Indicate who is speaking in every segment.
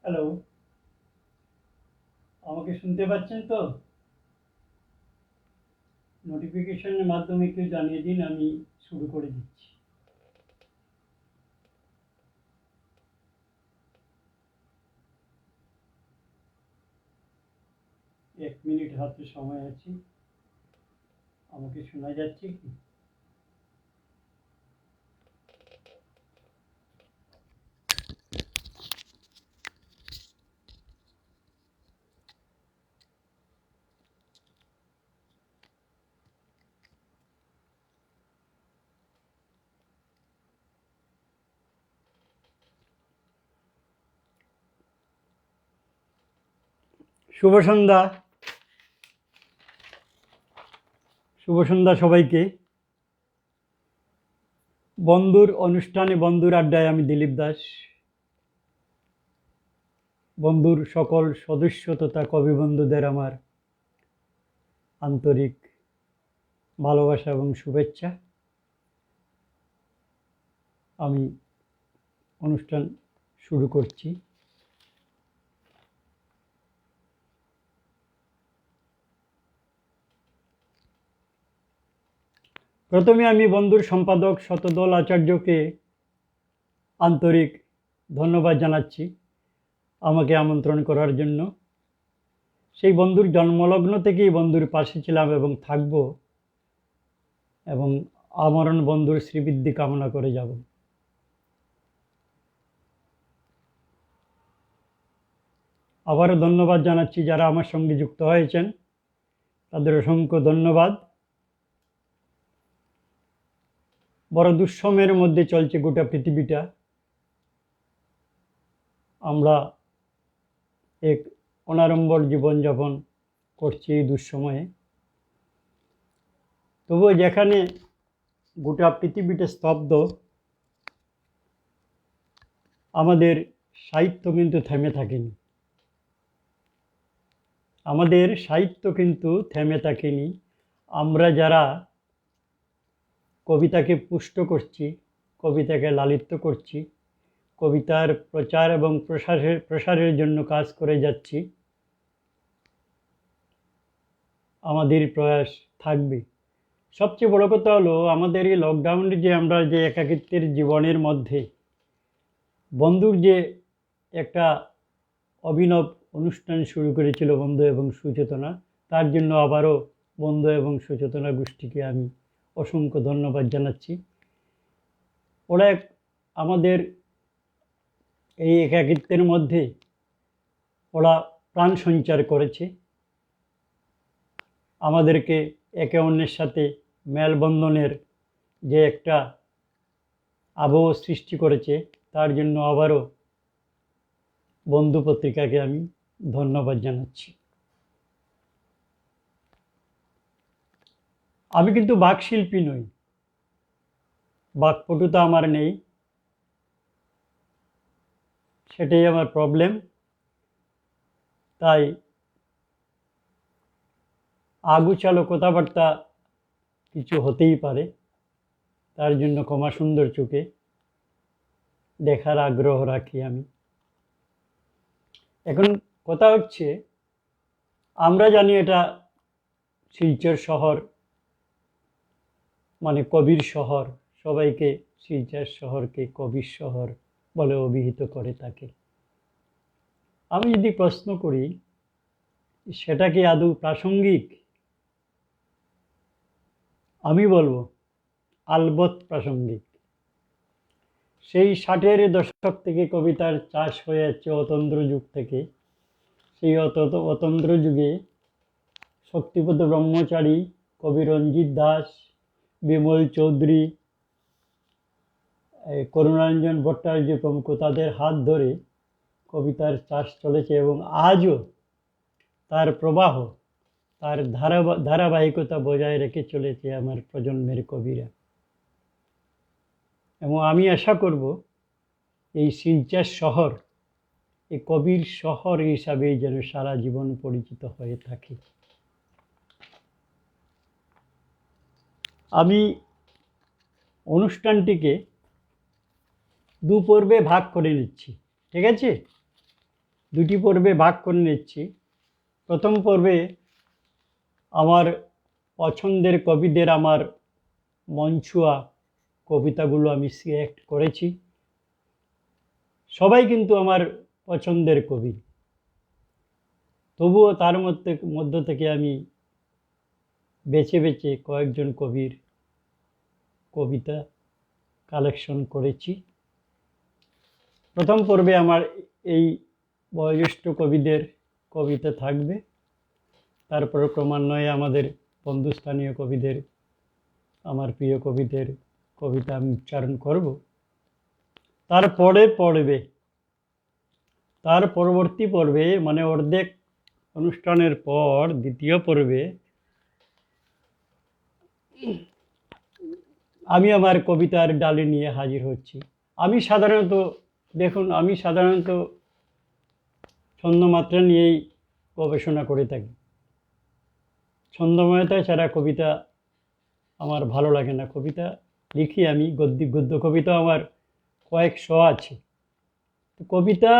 Speaker 1: Hello, আমাকে শুনতে পাচ্ছেন তো? নোটিফিকেশনের মাধ্যমে একটু জানিয়ে দিন, আমি শুরু করে দিচ্ছি। এক মিনিট হাতে সময় আছে। আমাকে শোনা যাচ্ছে কি? শুভ সন্ধ্যা। শুভ সন্ধ্যা সবাইকে। বন্ধুর অনুষ্ঠানে, বন্ধুর আড্ডায় আমি দিলীপ দাস। বন্ধুর সকল সদস্য তথা কবি বন্ধুদের আমার আন্তরিক ভালোবাসা এবং শুভেচ্ছা। আমি অনুষ্ঠান শুরু করছি। প্রথমে আমি বন্ধুর সম্পাদক শতদল আচার্যকে আন্তরিক ধন্যবাদ জানাচ্ছি আমাকে আমন্ত্রণ করার জন্য। সেই বন্ধুর জন্মলগ্ন থেকেই বন্ধুর পাশে ছিলাম এবং থাকব, এবং আমরণ বন্ধুর শ্রীবৃদ্ধি কামনা করে যাব। আবারও ধন্যবাদ জানাচ্ছি যারা আমার সঙ্গে যুক্ত হয়েছেন, তাদের অসংখ্য ধন্যবাদ। বড় দুঃসময়ের মধ্যে চলছে গোটা পৃথিবীটা। আমরা এক অনাড়ম্বর জীবনযাপন করছি এই দুঃসময়ে। তবুও যেখানে গোটা পৃথিবীটা স্তব্ধ, আমাদের সাহিত্য কিন্তু থেমে থাকেনি। আমাদের সাহিত্য কিন্তু থেমে থাকেনি। আমরা যারা কবিতাকে পুষ্ট করছি, কবিতাকে লালিত্য করছি, কবিতার প্রচার এবং প্রসারের জন্য কাজ করে যাচ্ছি, আমাদের প্রয়াস থাকবে। সবচেয়ে বড় কথা হলো, আমাদের এই লকডাউনে যে আমরা যে একাকিত্বের জীবনের মধ্যে বন্ধুর যে একটা অভিনব অনুষ্ঠান শুরু করেছিল বন্ধু এবং সুচেতনা, তার জন্য আবারও বন্ধু এবং সুচেতনা গোষ্ঠীকে আমি অসংখ্য ধন্যবাদ জানাচ্ছি। ওরা আমাদের এই একাকিত্বের মধ্যে ওরা প্রাণ সঞ্চার করেছে, আমাদেরকে একে অন্যের সাথে মেলবন্ধনের যে একটা আবহ সৃষ্টি করেছে, তার জন্য আবারও বন্ধু পত্রিকাকে আমি ধন্যবাদ জানাচ্ছি। আমি কিন্তু বাকশিল্পী নই, বাকপটুতা আমার নেই, সেটাই আমার প্রবলেম। তাই আগুচালো কথাবার্তা কিছু হতেই পারে, তার জন্য ক্ষমা সুন্দর চোখে দেখার আগ্রহ রাখি আমি। এখন কথা হচ্ছে, আমরা জানি এটা শিলচর শহর মানে কবির শহর, সবাইকে শিলচর শহরকে কবির শহর বলে অভিহিত করে থাকে। আমি যদি প্রশ্ন করি, সেটা কি আদৌ প্রাসঙ্গিক? আমি বলবো আলবৎ প্রাসঙ্গিক। সেই 60-এর দশক থেকে কবিতার চাষ হয়ে যাচ্ছে, অতন্দ্র যুগ থেকে। সেই অতন্দ্র যুগে শক্তিপদ ব্রহ্মচারী, কবি রঞ্জিত দাস, বিমল চৌধুরী, করুণারঞ্জন ভট্টাচার্য প্রমুখ, তাদের হাত ধরে কবিতার চাষ চলেছে এবং আজও তার প্রবাহ, তার ধারাবাহিকতা বজায় রেখে চলেছে আমার প্রজন্মের কবিরা। এবং আমি আশা করব এই শিলচর শহর এই কবির শহর হিসাবেই যেন সারা জীবন পরিচিত হয়ে থাকে। আমি অনুষ্ঠানটিকে দু পর্বে ভাগ করে নিচ্ছি, ঠিক আছে? দুটি পর্বে ভাগ করে নিচ্ছি। প্রথম পর্বে আমার পছন্দের কবিদের আমার মন ছোঁয়া কবিতাগুলো আমি সিলেক্ট করেছি। সবাই কিন্তু আমার পছন্দের কবি, তবুও তার মধ্য থেকে আমি বেছে বেছে কয়েকজন কবির কবিতা কালেকশন করেছি। প্রথম পর্বে আমার এই বয়োজ্যেষ্ঠ কবিদের কবিতা থাকবে, তারপর ক্রমান্বয়ে আমাদের বন্ধুস্থানীয় কবিদের, আমার প্রিয় কবিদের কবিতা আমি উচ্চারণ করব। তার পরবর্তী পর্বে মানে অর্ধেক অনুষ্ঠানের পর দ্বিতীয় পর্বে আমি আমার কবিতার ডালি নিয়ে হাজির হচ্ছি। আমি সাধারণত ছন্দমাত্রা নিয়েই গবেষণা করে থাকি। ছন্দময়তা ছাড়া কবিতা আমার ভালো লাগে না। কবিতা লিখি আমি, গদ্য কবিতা আমার কয়েকশো আছে। তো কবিতা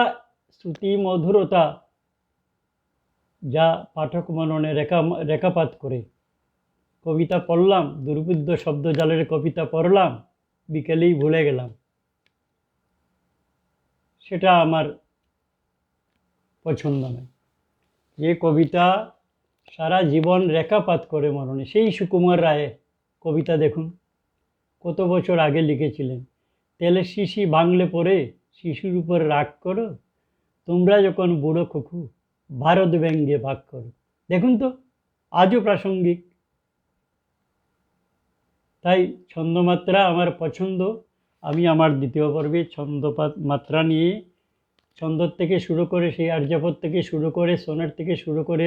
Speaker 1: শ্রুতি মধুরতা যা পাঠক মননে রেখাপাত করে। কবিতা পড়লাম, দুর্বোধ্য শব্দজালের কবিতা পড়লাম, বিকেলেই ভুলে গেলাম, সেটা আমার পছন্দ নয়। যে কবিতা সারা জীবন রেখাপাত করে মননে, সেই সুকুমার রায়ের কবিতা দেখুন, কত বছর আগে লিখেছিলেন। তেলের শিশি ভাঙলে পরে শিশুর উপর রাগ করো, তোমরা যখন বুড়ো খুকু ভারত ব্যঙ্গে ভাগ করো। দেখুন তো, আজও প্রাসঙ্গিক। তাই ছন্দমাত্রা আমার পছন্দ। আমি আমার দ্বিতীয় পর্বে মাত্রা নিয়ে ছন্দর থেকে শুরু করে, সেই আর্যাপদ থেকে শুরু করে, সোনার থেকে শুরু করে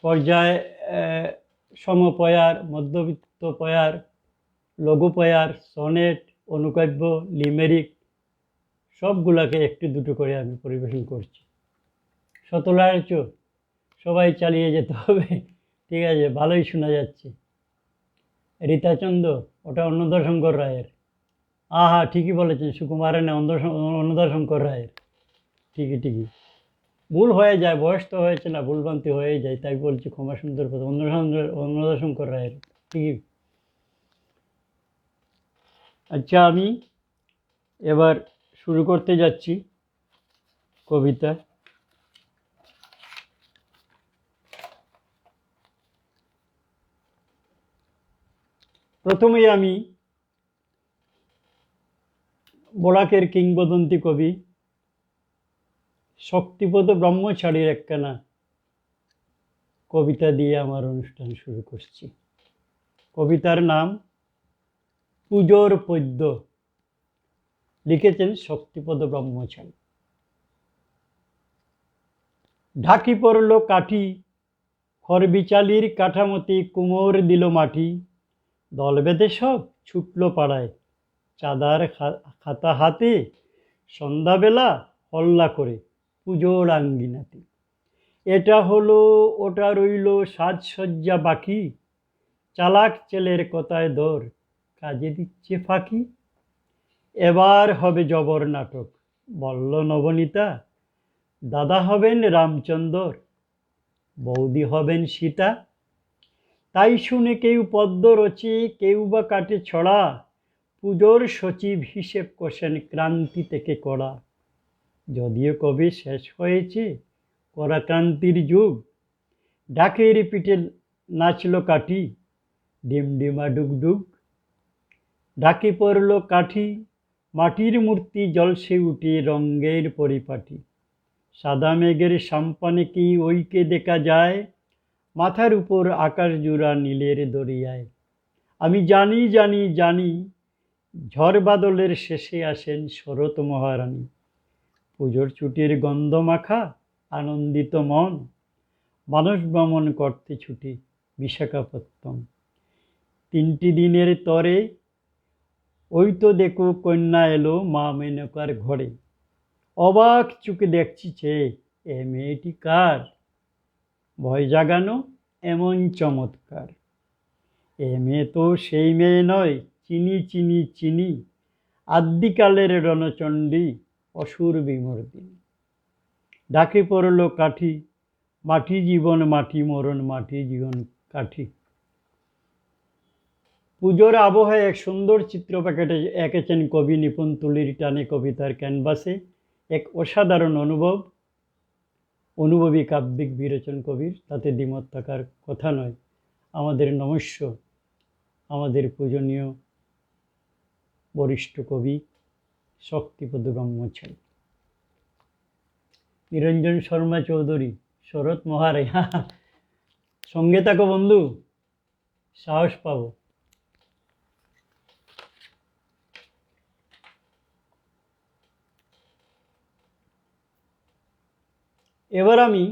Speaker 1: পর্যায় সমপয়ার, মধ্যবিত্ত পয়ার, লঘু পয়ার, সনেট, অনুকাব্য, লিমেরিক সবগুলাকে একটু দুটো করে আমি পরিবেশন করছি। সতলার চো সবাই চালিয়ে যেতে হবে। ঠিক আছে, ভালোই শোনা যাচ্ছে। রীতাচন্দ, ওটা অন্নদা শঙ্কর রায়ের। আহা, ঠিকই বলেছেন, সুকুমারের না, অন্নদা শঙ্কর রায়ের। ঠিকই ভুল হয়ে যায়, বয়স তো হয়েছে না, ভুলভ্রান্তি হয়ে যায়, তাই বলছি, ক্ষমা সুন্দর কথা। অন্নদা শঙ্কর রায়ের, ঠিকই। আচ্ছা, আমি এবার শুরু করতে যাচ্ছি কবিতা। প্রথমেই আমি বরাকের কিংবদন্তি কবি শক্তিপদ ব্রহ্মচারীর একখানা কবিতা দিয়ে আমার অনুষ্ঠান শুরু করছি। কবিতার নাম পুজোর পদ্য, লিখেছেন শক্তিপদ ব্রহ্মচারী। ঢাকি পড়ল কাঠি, খড়বিচালির কাঠামোতে কুমোর দিল মাটি, দল বেঁধে সব ছুটল পাড়ায়, চাঁদার খাতা হাতে, সন্ধ্যাবেলা হল্লা করে পুজোর আঙ্গিনাতে। এটা হলো ওটা রইল সাজসজ্জা বাকি, চালাক ছেলের কথায় দর কাজে দিচ্ছে ফাঁকি। এবার হবে জবর নাটক, বলল নবনীতা, দাদা হবেন রামচন্দর, বৌদি হবেন সীতা। তাই শুনে কেউ পদ্য রচে, কেউ বা কাটে ছড়া, পুজোর সচিব হিসেব কষেন ক্রান্তি থেকে কড়া। যদিও কবে শেষ হয়েছে পরাক্রান্তির যুগ, ডাকের পিঠে নাচল কাঠি, ডিমডিমা ডুগডুগ। ঢাকি পড়ল কাঠি, মাটির মূর্তি জলসে উঠে রঙ্গের পরিপাটি। সাদা মেঘের সাম্পানে কি ওইকে দেখা যায়, মাথার উপর আকাশ জোড়া নীলের দরিয়ায়। আমি জানি ঝড় বাদলের শেষে আসেন শরৎ মহারানী। পুজোর ছুটির গন্ধ মাখা আনন্দিত মন, মানুষ ভ্রমণ করতে ছুটি বিশাখাপত্তনম। 3টি দিনের তরে ওই তো দেখো কন্যা এলো মা মেনকার ঘরে। অবাক চোখে দেখছি চেয়ে, এ মেয়েটি কার, ভয় জাগানো এমন চমৎকার। এ মেয়ে তো সেই মেয়ে নয়, চিনি, আদ্যিকালের রণচণ্ডী, অসুর বিমর্দিনী। ডাকে পড়ল কাঠি, মাটি জীবন মাটি মরণ, মাটি জীবন কাঠি। পুজোর আবহে এক সুন্দর চিত্র এঁকেছেন কবি নিপুণ তুলির টানে কবিতার ক্যানভাসে। এক অসাধারণ অনুভবী কাব্যিক বিরোচন কবির, তাতে দ্বিমত থাকার কথা নয়। আমাদের নমস্য, আমাদের পূজনীয় বরিষ্ঠ কবি শক্তিপদ ব্রহ্মচারী, নিরঞ্জন শর্মা চৌধুরী, শরৎ মহারে। সঙ্গে থাকো বন্ধু, সাহস পাবো। এবার আমি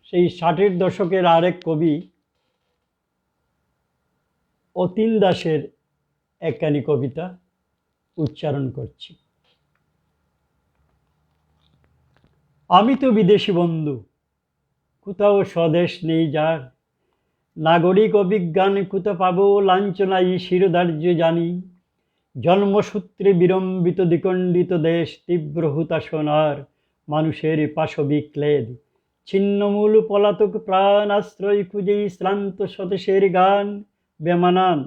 Speaker 1: সেই 60-এর দশকের আরেক কবি অতীন দাসের একখানি কবিতা উচ্চারণ করছি। আমি তো বিদেশি বন্ধু, কোথাও স্বদেশ নেই যার, নাগরিক অভিজ্ঞান কোথা পাবো লাঞ্ছনাই শিরোধার্য জানি, জন্মসূত্রে বিড়ম্বিত দ্বিখণ্ডিত দেশ, তীব্র হুতাশনার মানুষের পাশবিক ক্লেদ, ছিন্নমূল পলাতক প্রাণ আশ্রয় খুঁজেই শ্রান্ত স্বদেশের গান, বেমানান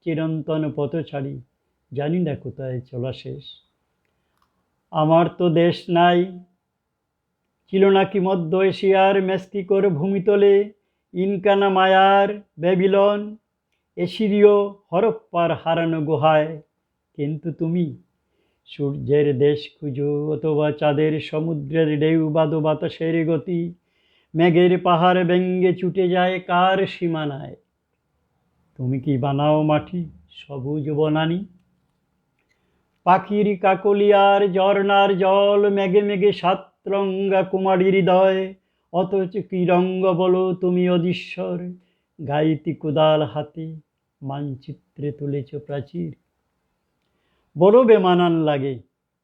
Speaker 1: চিরন্তন পথচারী, জানি না কোথায় চলা শেষ। আমার তো দেশ নাই, ছিল নাকি মধ্য এশিয়ার মেক্সিকোর ভূমিতলে, ইনকানা মায়ার ব্যাবিলন, এশিরীয় হরপ্পার হারানো গুহায়, কিন্তু তুমি সূর্যের দেশ খুঁজো অথবা চাঁদের সমুদ্রের ঢেউ বাদো বাতাসের গতি, মেঘের পাহাড় ব্যঙ্গে ছুটে যায় কার সীমানায়, তুমি কি বানাও মাটি সবুজ বনানি, পাখির কাকলিয়ার ঝর্ণার জল, মেঘে মেঘে সাতরঙ্গা কুমারী হৃদয়, অথচ কি রঙ্গ বলো তুমি অধীশ্বর, গাইতি কোদাল হাতে মানচিত্রে তুলেছ প্রাচীর, বড় বেমানান লাগে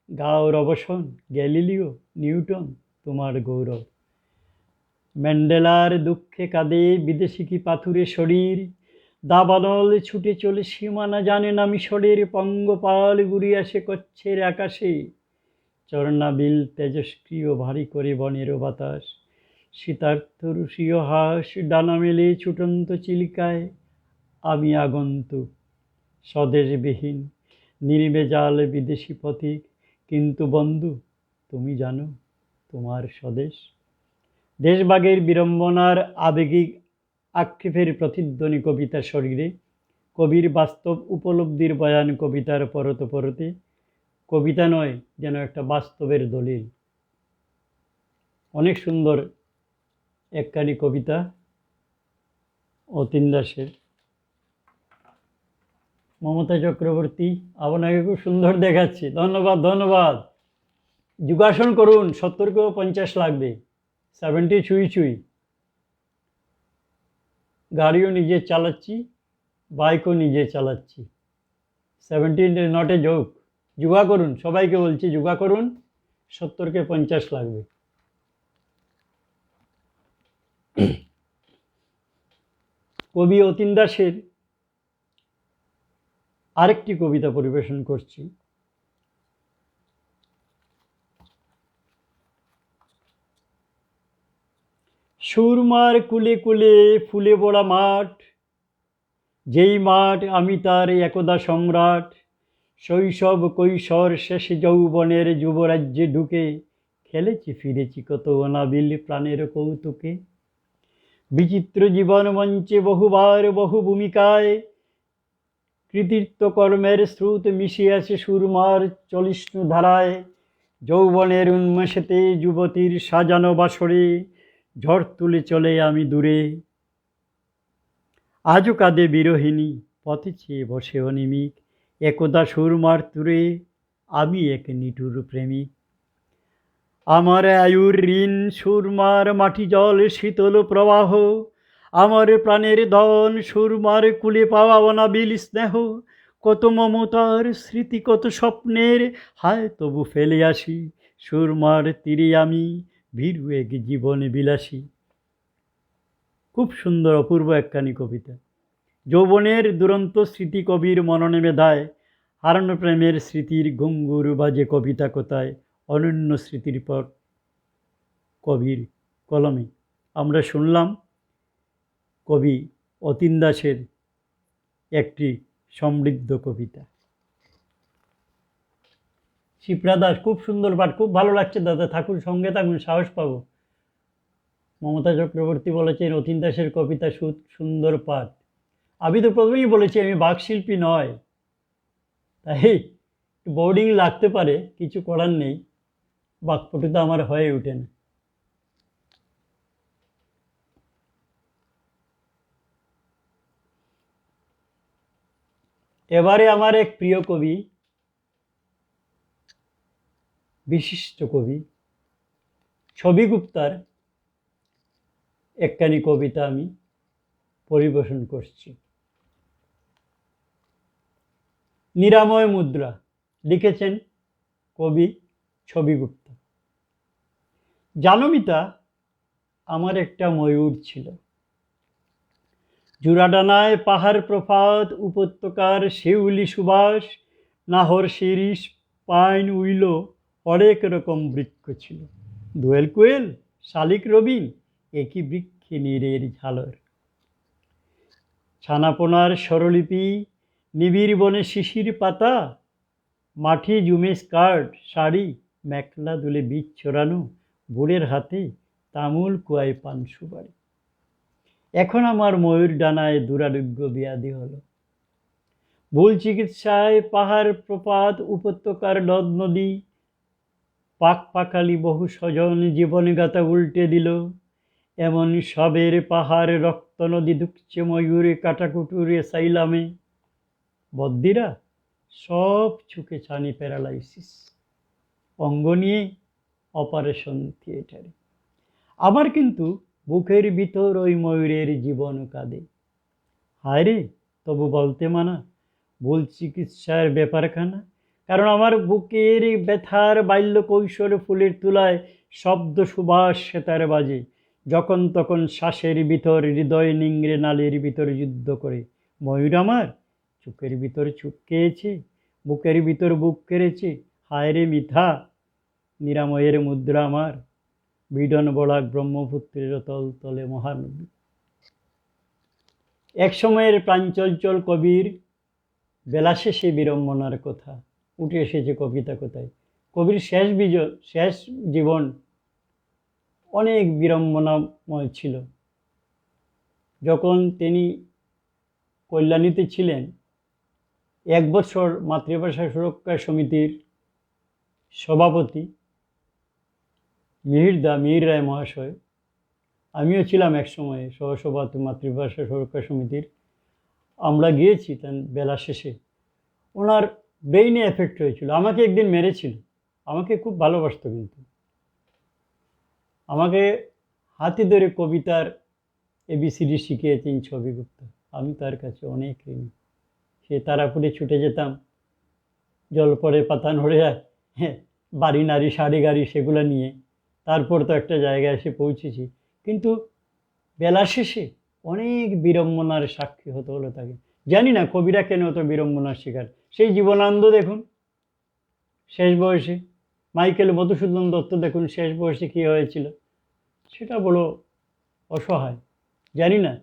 Speaker 1: গাও রবসন, গ্যালিলিও নিউটন তোমার গৌরব, ম্যান্ডেলার দুঃখে কাঁদে বিদেশি কি পাথুরে শরীর, দাবানল ছুটে চলে সীমানা জানে না মিশরের, পঙ্গপাল ঘুরিয়ে আসে কচ্ছের আকাশে, চর্ণাবিল তেজস্ক্রিয় ভারী করে বনের বাতাস, শীতার্থ রুশীয় হাঁস ডানা মেলে ছুটন্ত চিলিকায়, আমি আগন্তুক স্বদেশবিহীন নির্ভেজাল বিদেশি পথিক, কিন্তু বন্ধু তুমি জানো তোমার স্বদেশ। দেশভাগের বিড়ম্বনার আবেগিক আক্ষেপের প্রতিধ্বনি কবিতার শরীরে, কবির বাস্তব উপলব্ধির বয়ান কবিতার পরতে পরতে, কবিতা নয় যেন একটা বাস্তবের দলিল। অনেক সুন্দর একখানি কবিতা অতীন দাসের। মমতা চক্রবর্তী, আপনাকে খুব সুন্দর দেখাচ্ছি, ধন্যবাদ ধন্যবাদ। যোগাসন করুন, 70কেও 50 লাগবে, 70 ছুঁই ছুঁই। গাড়িও নিজে চালাচ্ছি, বাইকও নিজে চালাচ্ছি, 70 নট এ জোক। যোগা করুন, সবাইকে বলছি যোগা করুন, 70কে 50 লাগবে। কবি অতীন দাসের আরেকটি কবিতা পরিবেশন করছি। সুরমার কুলে কুলে ফুলে ভরা মাঠ, যেই মাঠ আমি তার একদা সম্রাট, শৈশব কৈশোর শেষে যৌবনের যুবরাজ্যে ঢুকে, খেলেছি ফিরেছি কত অনাবিল প্রাণের কৌতুকে, বিচিত্র জীবন মঞ্চে বহুবার বহু ভূমিকায়, কৃতিত্ব কর্মের স্রোত মিশিয়ে আছে সুরমার চলিষ্ণু ধারায়, যৌবনের উন্মেষেতে যুবতীর সাজানো বাসরে, ঝড় তুলে চলে আমি দূরে, আজও কাঁদে বিরোহিণী পথে চেয়ে বসে অনিমিক, একদা সুরমার তুরে আমি এক নিঠুর প্রেমিক, আমার আয়ুর ঋণ সুরমার মাটি জল শীতল প্রবাহ, আমার প্রাণের ধন সুরমার কুলে পাওয়া অনাবিল স্নেহ, কত মমতার স্মৃতি কত স্বপ্নের হায় তবু ফেলে আসি, সুরমার তীরে আমি ভীরু এক জীবন বিলাসী। খুব সুন্দর অপূর্ব একখানি কবিতা। যৌবনের দুরন্ত স্মৃতি কবির মননে মেধায়, হারানো প্রেমের স্মৃতির ঘুঙ্গুর বাজে কবিতা কোথায়, অনন্য স্মৃতির পর কবির কলমে আমরা শুনলাম কবি অতীন দাসের একটি সমৃদ্ধ কবিতা। শিপ্রা দাস, খুব সুন্দর পাঠ, খুব ভালো লাগছে দাদা, থাকুন, সঙ্গে থাকুন, সাহস পাবো। মমতা চক্রবর্তী বলেছেন অতীন দাসের কবিতা সুন্দর পাঠ। আমি তো প্রথমেই বলেছি আমি বাকশিল্পী নয়, তাই বোর্ডিং লাগতে পারে, কিছু করার নেই, বাকপটুতা আমার হয়ে ওঠে না। এবারে আমার এক প্রিয় কবি, বিশিষ্ট কবি ছবি গুপ্তার একখানি কবিতা আমি পরিবেশন করছি। নিরাময় মুদ্রা, লিখেছেন কবি ছবি গুপ্তা। জানো মিতা, আমার একটা ময়ূর ছিল, জোড়াডানায় পাহাড় প্রপাত, উপত্যকার শিউলি সুবাস, নাহর শিরিষ, পাইন উইলো, অনেক রকম বৃক্ষ ছিল। দোয়েল কোয়েল, শালিক রবিন, একই বৃক্ষে নীরের ঝালর। ছানাপোনার স্বরলিপি, নিবিড় বনে শিশির পাতা, মাঠে জুমে স্কার্ট শাড়ি, মেখলা দুলে বীজ ছড়ানো, বুড়ের হাতে তামুল কুয়ায় পান সুপারি। এখন আমার ময়ূর ডানায় দুরারোগ্য ব্যাধি হলো, ভুল চিকিৎসায় পাহাড় প্রপাত, উপত্যকার নদ নদী, পাক পাখালি বহু স্বজন জীবনে গাথা উল্টে দিল। এমন সবের পাহাড় রক্ত নদী দুঃখছে ময়ূরে কাটাকুটুরে সাইলামে। বদ্দিরা সব চুকে ছানি প্যারালাইসিস, অঙ্গ নিয়ে অপারেশন থিয়েটারে। আমার কিন্তু বুকের ভিতর ওই ময়ূরের জীবন কাঁদে। হায় রে, তবু বলতে মানা, ভুল চিকিৎসার ব্যাপারখানা। কারণ আমার বুকের ব্যথার বাল্য কৈশোর ফুলের তুলায় শব্দ সুবাস সেতার বাজে, যখন তখন শ্বাসের ভিতর হৃদয় নিংড়ে নালীর ভিতর যুদ্ধ করে। ময়ূর আমার চুকের ভিতর চুপ খেয়েছে, বুকের ভিতর বুক কেড়েছে। হায় রে মিথা, নিরাময়ের মুদ্রা আমার, বিডন বলাক ব্রহ্মপুত্রের তল তলে মহানবী। এক সময়ের প্রাঞ্চঞ্চল কবির বেলা শেষে বিড়ম্বনার কথা উঠে এসেছে কবিতা কথায়। কবির শেষ জীবন অনেক বিড়ম্বনাময় ছিল। যখন তিনি কল্যাণীতে ছিলেন, 1 বছর মাতৃভাষা সুরক্ষা সমিতির সভাপতি মিহির রায় মহাশয়, আমিও ছিলাম এক সময়ে সহসভাপতি মাতৃভাষা সুরক্ষা সমিতির। আমরা গিয়েছি তার বেলা শেষে, ওনার ব্রেইনে এফেক্ট হয়েছিল, আমাকে একদিন মেরেছিল। আমাকে খুব ভালোবাসত, কিন্তু আমাকে হাতে ধরে কবিতার ABCD শিখিয়েছেন ছবি গুপ্তা। আমি তার কাছে অনেক ঋণী। সে তারাপুরে ছুটে যেতাম, জল পড়ে পাতা নড়ে যায়, হ্যাঁ, বাড়ি নারী শাড়ি গাড়ি সেগুলো নিয়ে। তারপর তো একটা জায়গায় এসে পৌঁছেছি, কিন্তু বেলা শেষে অনেক বিড়ম্বনার সাক্ষী হতে হলো তাকে। জানি না কবিরা কেন অত বিড়ম্বনার শিকার। সেই জীবনানন্দ দেখুন শেষ বয়সে, মাইকেল মধুসূদন দত্ত দেখুন শেষ বয়সে কী হয়েছিল, সেটা বড় অসহায়। জানি না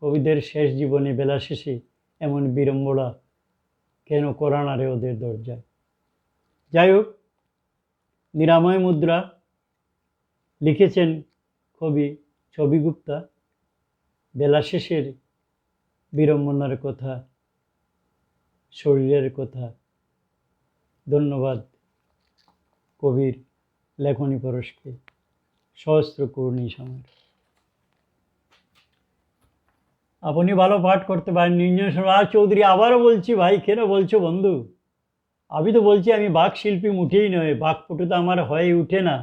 Speaker 1: কবিদের শেষ জীবনে বেলা শেষে এমন বিড়ম্বনা কেন করা না রে ওদের দরজায়। যাই হোক, নিরাময় মুদ্রা লিখেছেন কবি ছবি গুপ্তা। বেলা শেষের বিড়ম্বনার কথা, শরীরের কথা। ধন্যবাদ কবির লেখনী পরশকে, সহস্র কর্নিশ আমার। আপনি ভালো পাঠ করতে পারেন। নিরঞ্জন শর্মা চৌধুরী, আবারও বলছি ভাই, কেন বলছো বন্ধু? আমি তো বলছি আমি বাক শিল্পী মুঠেই নয়, বাকপটুতা আমার হয়ে উঠে না,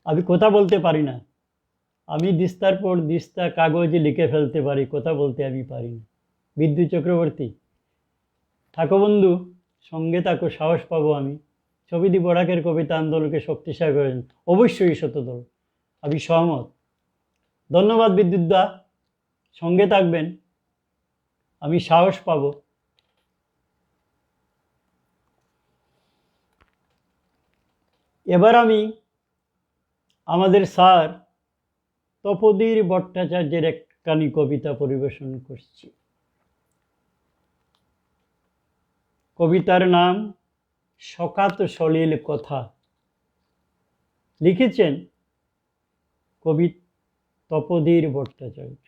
Speaker 1: আমি কথা বলতে পারি না। আমি দিস্তার পর দিস্তা কাগজে লিখে ফেলতে পারি, কথা বলতে আমি পারি না। বিদ্যুৎ চক্রবর্তী, থাকো বন্ধু, সঙ্গে থাকো, সাহস পাবো আমি। ছবিদি বরাকের কবিতা আন্দোলনকে শক্তিশালী করেন, অবশ্যই শতদল, আমি সহমত। ধন্যবাদ বিদ্যুৎদা, সঙ্গে থাকবেন, আমি সাহস পাবো। এবার আমি আমাদের স্যার তপোধীর ভট্টাচার্যের একখানি কবিতা পরিবেশন করছি। কবিতার নাম শকাত সলিল কথা। লিখেছেন কবি তপোধীর ভট্টাচার্য।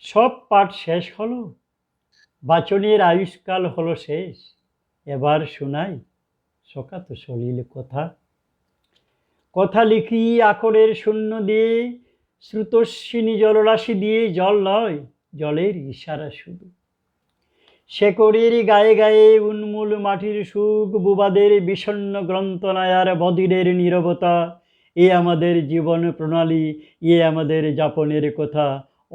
Speaker 1: সব পাঠ শেষ হলো, বাচনের আয়ুষ্কাল হলো শেষ, এবার শোনাই শকাত সলিল কথা। কথা লিখি আখরের শূন্য দিয়ে, শ্রুতস্বিনী জলরাশি দিয়ে, জল নয় জলের ইশারা শুধু। শেকড়ের গায়ে গায়ে উন্মূল মাটির সুখ, বুবাদের বিষণ্ণ গ্রন্থনায়ার বদিরের নীরবতা, এ আমাদের জীবন প্রণালী, এ আমাদের যাপনের কথা।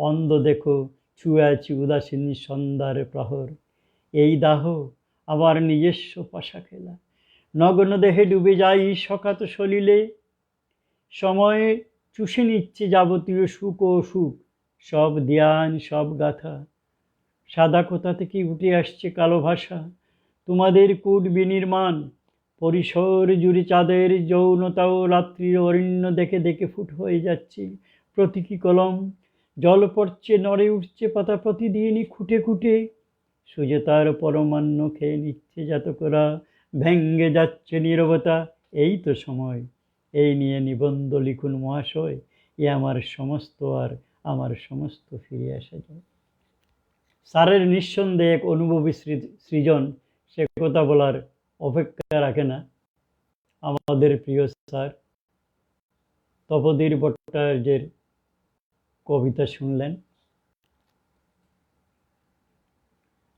Speaker 1: অন্ধ দেখো ছুঁয়ে আছি উদাসীন সন্ধ্যার প্রহর, এই দাহ আমার নিজস্ব পাশা খেলা। নগ্ন দেহে ডুবে যাই শকাত সলিলে, সময় চুষে নিচ্ছে যাবতীয় সুখ ও সুখ, সব ধ্যান সব গাথা। সাদা কোথা থেকে উঠে আসছে কালো ভাষা, তোমাদের কূট বিনির্মাণ, পরিসর জুড়ে চাঁদের যৌনতাও রাত্রির অরণ্য দেখে দেখে ফুট হয়ে যাচ্ছে প্রতীকী কলম। জল পড়ছে, নড়ে উঠছে পাতা প্রতিদিনই খুঁটে খুঁটে, সুজেতার পরমান্ন খেয়ে নিচ্ছে জাতকরা, ভেঙ্গে যাচ্ছে নীরবতা। এই তো সময়, এই নিয়ে নিবন্ধ লিখুন মহাশয়, এ আমার সমস্ত আর আমার সমস্ত ফিরে আসা যায়। স্যারের নিঃসন্দেহে এক অনুভবী সৃজন, সে কথা বলার অপেক্ষা রাখে না। আমাদের প্রিয় স্যার তপোধীর ভট্টাচার্যের কবিতা শুনলেন।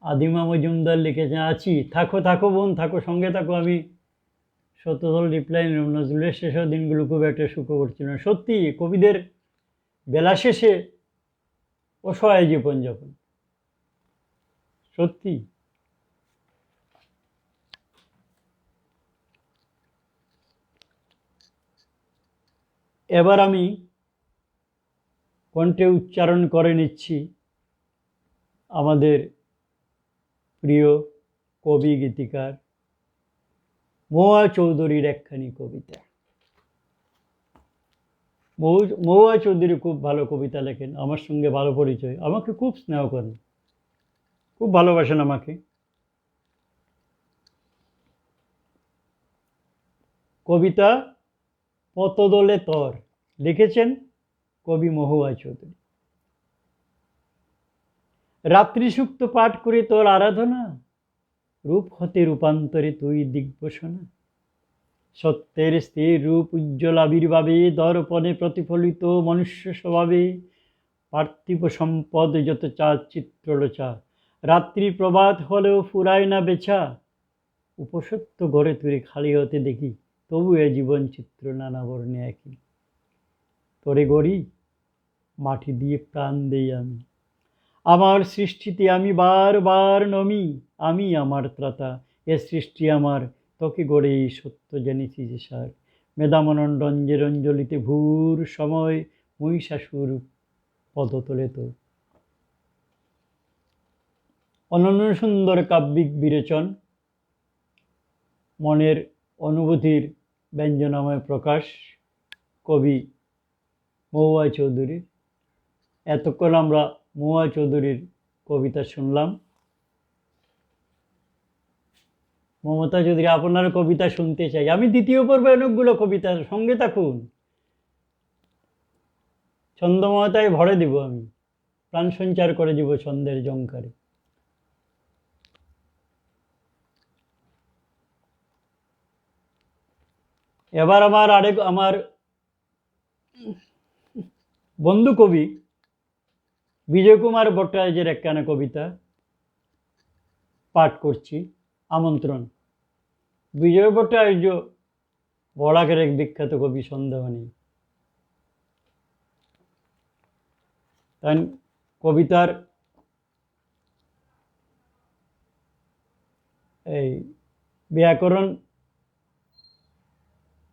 Speaker 1: আদিমা মজুমদার লিখেছেন, আছি, থাকো থাকো বোন থাকো, সঙ্গে থাকো। আমি সত্যধল রিপ্লাই নজরুলের শেষের দিনগুলো খুব একটা সুখ করছিল না। সত্যি কবিদের বেলা শেষে অসহায় জীবনযাপন, সত্যি। এবার আমি কণ্ঠে উচ্চারণ করে নিচ্ছি আমাদের প্রিয় কবি গীতিকার মহুয়া চৌধুরীর একখানি কবিতা। মহুয়া চৌধুরী খুব ভালো কবিতা লেখেন, আমার সঙ্গে ভালো পরিচয়, আমাকে খুব স্নেহ করেন, খুব ভালোবাসেন আমাকে। কবিতা পতদলে তর, লিখেছেন কবি মহুয়া চৌধুরী। রাত্রি সুক্ত পাঠ করে তোর আরাধনা, রূপ হতে রূপান্তরে তুই দিগ্বসনা। সত্যের স্থির রূপ উজ্জ্বল আবির্ভাবে, দর্পণে প্রতিফলিত মনুষ্য স্বভাবে, পার্থিব সম্পদ যত চা চিত্রলোচা, রাত্রি প্রভাত হলেও ফুরায় না বেছা। উপসত্য ঘরে তুই খালি হতে দেখি, তবু এ জীবন চিত্র নানা বর্ণে একই। তোরে গড়ি মাটি দিয়ে প্রাণ দেই আমি, আমার সৃষ্টিতে আমি বারবার নমি, আমি আমার ত্রাতা, এ সৃষ্টি আমার, তোকে গড়ে এই সত্য জেনেছি যে সার। মেধামনন্দঞ্জের অঞ্জলিতে ভূর সময়, মহিষাসুর পদতলে তো। অনন্য সুন্দর কাব্যিক বিরেচন, মনের অনুভূতির ব্যঞ্জনাময় প্রকাশ কবি মহুয়া চৌধুরীর। এতক্ষণ আমরা মহুয়া চৌধুরীর কবিতা শুনলাম। মমতা চৌধুরী, আপনার কবিতা শুনতে চাই। আমি দ্বিতীয় পর্বে অনেকগুলো কবিতা, সঙ্গে থাকুন, ছন্দময়তায় ভরে দিব, আমি প্রাণ সঞ্চার করে দিব ছন্দের জঙ্কারে। এবার আমার বন্ধু কবি বিজয় কুমার ভট্টাচার্যের একখানা কবিতা পাঠ করছি, আমন্ত্রণ। বিজয় ভট্টাচার্য বরাকের এক বিখ্যাত কবি, সন্দেহ নেই। তাই কবিতার এই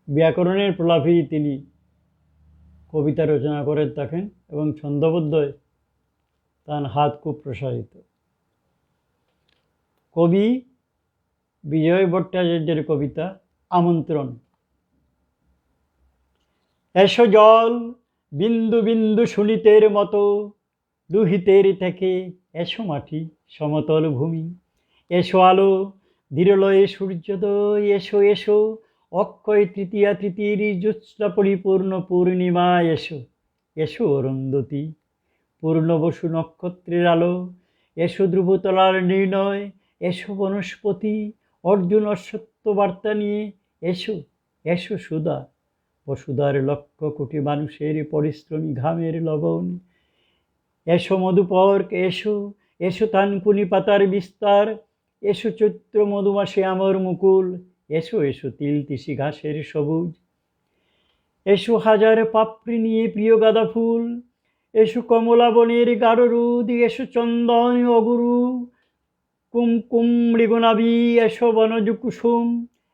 Speaker 1: ব্যাকরণের প্রলাপী তিনি কবিতা রচনা করে থাকেন এবং ছন্দবদ্ধয় তার হাত খুব প্রসারিত। কবি বিজয় ভট্টাচার্যের কবিতা আমন্ত্রণ। এসো জল বিন্দু বিন্দু সুনিতের মতো দুহিতের থেকে, এসো মাটি সমতল ভূমি, এসো আলো ধীরলয়ে সূর্যোদয়, এসো এসো অক্ষয় তৃতীয়া তৃতীর জ্যোৎস্না পরিপূর্ণ পূর্ণিমা, এসো এসো অরুন্ধতী পূর্ণবসু নক্ষত্রের আলো, এসো ধ্রুবতলার নির্ণয়, এসো বনস্পতি অর্জুন অশ্বত্থ বার্তা নিয়ে, এসো এসো সুধা বসুধার লক্ষ কোটি মানুষের পরিশ্রমী ঘামের লবণ, এসো মধুপর্ক, এসো এসো তানকুনি পাতার বিস্তার, এসো চৈত্র মধুমাসে আমর মুকুল, এসো এসো তিলতিসি ঘাসের সবুজ, এসো হাজার পাপড়ি নিয়ে প্রিয় গাঁদা ফুল, এসো কমলা বনের গাঢ় রোদ, এসো চন্দন অগুরু কুমকুম মৃগনাভি, এসো বনজ কুসুম,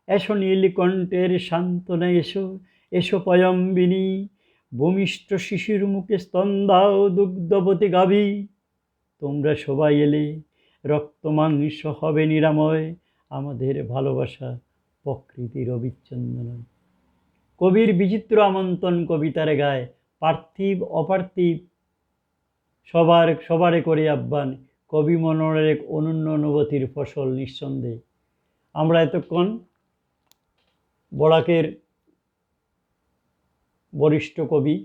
Speaker 1: এসো নীলকণ্ঠের সান্ত্বনা, এসো এসো পয়ম্বিনী ভূমিষ্ঠ শিশুর মুখে স্তন্দাও দুগ্ধবতী গাভী, তোমরা সবাই এলে রক্ত মাংস হবে নিরাময়, আমাদের ভালোবাসা প্রকৃতির অবিচ্ছেদ্য নয়। কবির বিচিত্র আমন্ত্রণ কবিতার গায় পার্থিব অপার্থিব সবারে করে আহ্বান, কবি মননের এক অনন্য অনুভূতির ফসল নিঃসন্দেহে। আমরা এতক্ষণ বরাকের বরিষ্ঠ কবি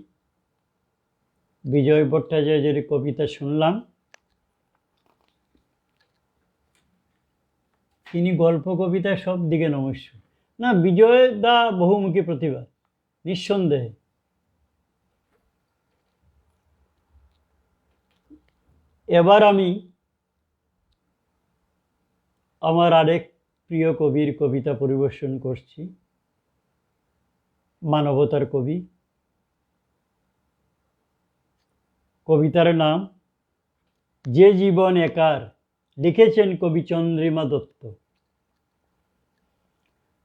Speaker 1: বিজয় ভট্টাচার্যের কবিতা শুনলাম। তিনি গল্প কবিতা সব দিকে নমস্য। না, বিজয় দা বহুমুখী প্রতিভা নিঃসন্দেহে। এবার আমি আমার আরেক প্রিয় কবির কবিতা পরিবেশন করছি, মানবতার কবি। কবিতার নাম যে জীবন একার, লিখেছেন কবি চন্দ্রিমা দত্ত।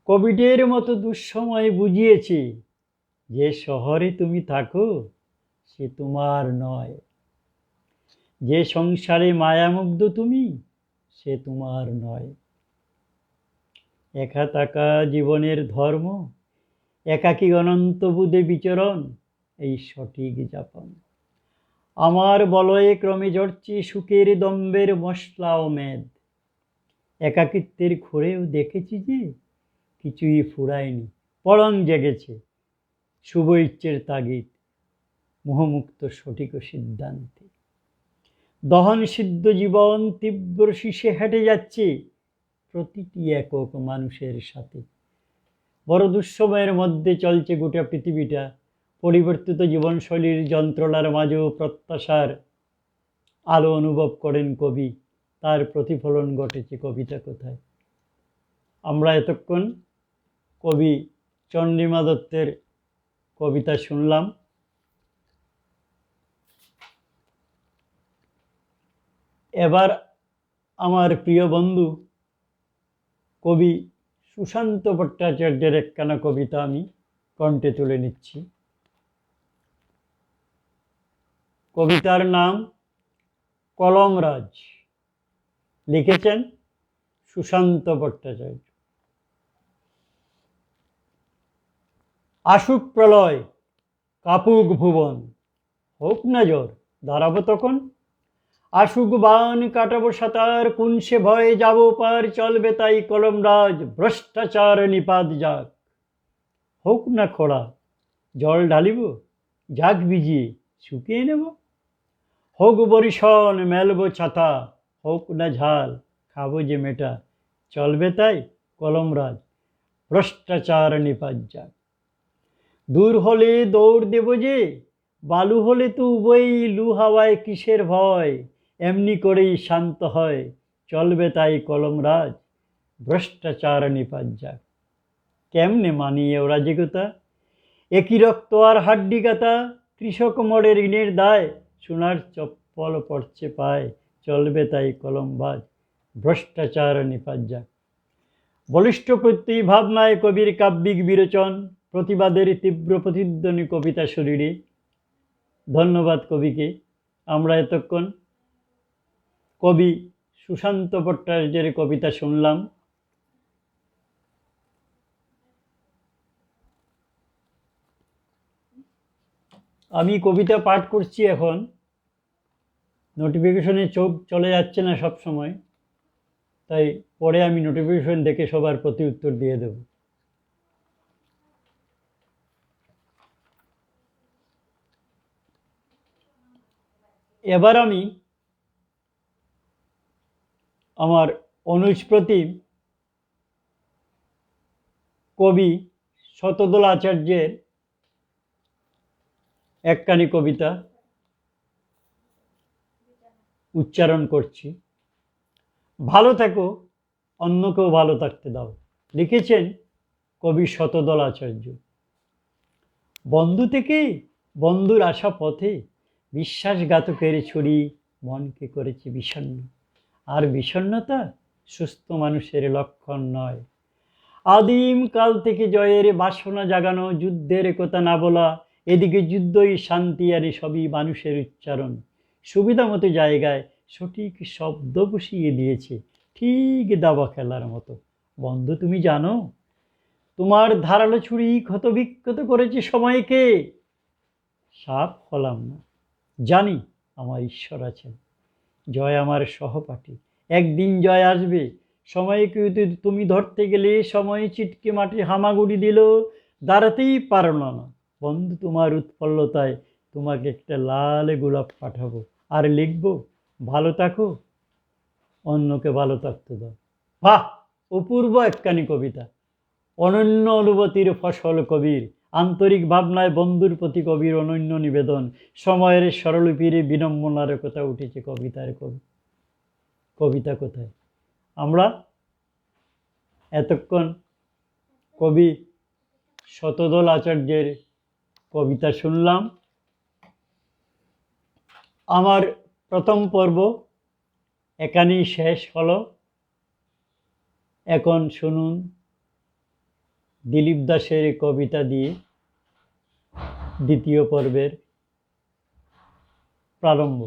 Speaker 1: কোভিডের মতো দুঃসময় বুঝিয়েছি, যে শহরে তুমি থাকো সে তোমার নয়, যে সংসারে মায়ামুগ্ধ তুমি সে তোমার নয়। একা থাকা জীবনের ধর্ম, একাকী অনন্ত বুধে বিচরণ, এই সঠিক যাপন। আমার বলয়ে ক্রমে ঝরছে সুখের দম্বের মশলা ও মেদ, একাকিত্বের ঘুরেও দেখেছি যে কিছুই ফুরায়নি, পরং জেগেছে শুভ ইচ্ছের তাগিদ, মোহমুক্ত সঠিক সিদ্ধান্তে। দহন সিদ্ধ জীবন তীব্র শীষে হেঁটে যাচ্ছে প্রতিটি একক মানুষের সাথে। বড় দুঃসময়ের মধ্যে চলছে গোটা পৃথিবীটা, পরিবর্তিত জীবনশৈলীর যন্ত্রণার মাঝেও প্রত্যাশার আলো অনুভব করেন কবি, তার প্রতিফলন ঘটেছে কবিতা কোথায়। আমরা এতক্ষণ কবি চন্দ্রিমা দত্তের কবিতা শুনলাম। এবার আমার প্রিয় বন্ধু কবি সুশান্ত ভট্টাচার্যের একখানা কবিতা আমি কণ্ঠে তুলে নিচ্ছি। কবিতার নাম কলমরাজ, লিখেছেন সুশান্ত ভট্টাচার্য। আসুক প্রলয় কাপুক ভুবন, হোক না জ্বর দাঁড়াবো তখন, আসুক বান কাটাবো সাঁতার, কোন সে ভয়ে যাবো পার, চলবে তাই কলমরাজ ভ্রষ্টাচার নিপাত যাক। হোক না খরা জল ঢালিব, যাক ভিজিয়ে শুকিয়ে নেব, হোক বরিশন মেলবো ছাতা, হোক না ঝাল খাবো যে মেটা, চলবে তাই কলমরাজ ভ্রষ্টাচার নিপাত যাক। দূর হলে দৌড় দেব যে, বালু হলে তো উবই, লু হাওয়ায় কিসের ভয়, এমনি করেই শান্ত হয়, চলবে তাই কলমরাজ ভ্রষ্টাচার নিপাত যাক। কেমনে মানিয়ে ওরা যেগতা, একই রক্ত আর হাড্ডি কাতা, কৃষক মরে ঋণের দায়, সোনার চপ্পল পড়ছে পায়, চলবে তাই কলমবাজ ভ্রষ্টাচার নিপাত যাক। বলিষ্ঠ প্রত্যয়ী ভাবনায় কবির কাব্যিক বিরোচন, প্রতিবাদের তীব্র প্রতিধ্বনি কবিতা শরীরে। ধন্যবাদ কবিকে। আমরা এতক্ষণ কবি সুশান্ত ভট্টাচার্যের কবিতা শুনলাম। আমি কবিতা পাঠ করছি এখন, নোটিফিকেশনে চোখ চলে যাচ্ছে না সব সময়, তাই পরে আমি নোটিফিকেশন দেখে সবার প্রতি উত্তর দিয়ে দেব। এবার আমি আমার অনুজ প্রতিম কবি শতদল আচার্যের একখানি কবিতা উচ্চারণ করছি। ভালো থেকো, অন্যকেও ভালো থাকতে দাও। লিখেছেন কবি শতদল আচার্য। বন্ধু থেকে বন্ধুর আসা পথে বিশ্বাসঘাতকের ছুরি মনকে করেছে বিষণ্ণ, আর বিষণ্ণতা সুস্থ মানুষের লক্ষণ নয়। আদিম কাল থেকে জয়ের বাসনা জাগানো, যুদ্ধের কথা না বলা, এদিকে যুদ্ধই শান্তি আর সবই মানুষের উচ্চারণ। সুবিধা মতো জায়গায় সঠিক শব্দ বসিয়ে দিয়েছে, ঠিক দাবা খেলার মতো। বন্ধু তুমি জানো, তোমার ধারালো ছুরি ক্ষতবিক্ষত করেছে সময়কে। সাপ হলাম না, জানি আমার ঈশ্বর আছেন, জয় আমার সহপাঠী। একদিন জয় আসবে, সময়কে তুমি ধরতে গেলে সময় চিটকে মাটি হামাগুড়ি দিল, দাঁড়াতেই পারল না। বন্ধু তোমার উৎফুল্লতায় তোমাকে একটা লাল গোলাপ পাঠাবো, আর লিখবো ভালো থাকো, অন্যকে ভালো থাকতে দাও। বাহ, অপূর্ব একখানি কবিতা। অনন্য অনুভূতির ফসল কবির, আন্তরিক ভাবনায় বন্ধুর প্রতি কবির অনন্য নিবেদন, সময়ের স্বরলিপির বিনম্বনার কথা উঠেছে কবিতার কবিতা কোথায়। আমরা এতক্ষণ কবি শতদল আচার্যের কবিতা শুনলাম। আমার প্রথম পর্ব এখানেই শেষ হলো। এখন শুনুন দিলীপ দাসের কবিতা দিয়ে দ্বিতীয় পর্বের প্রারম্ভ।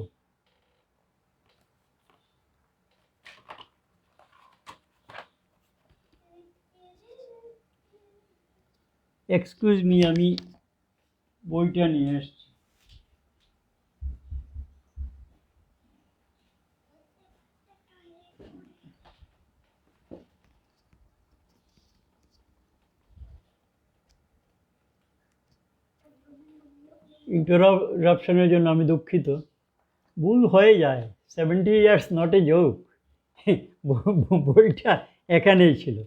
Speaker 1: এক্সকিউজ মি, আমি বইটা নিয়ে এসছি। ইন্টারাপশনের জন্য আমি দুঃখিত, ভুল হয়ে যায়। 70 ইয়ার্স নট এ জোক। বইটা এখানেই ছিল।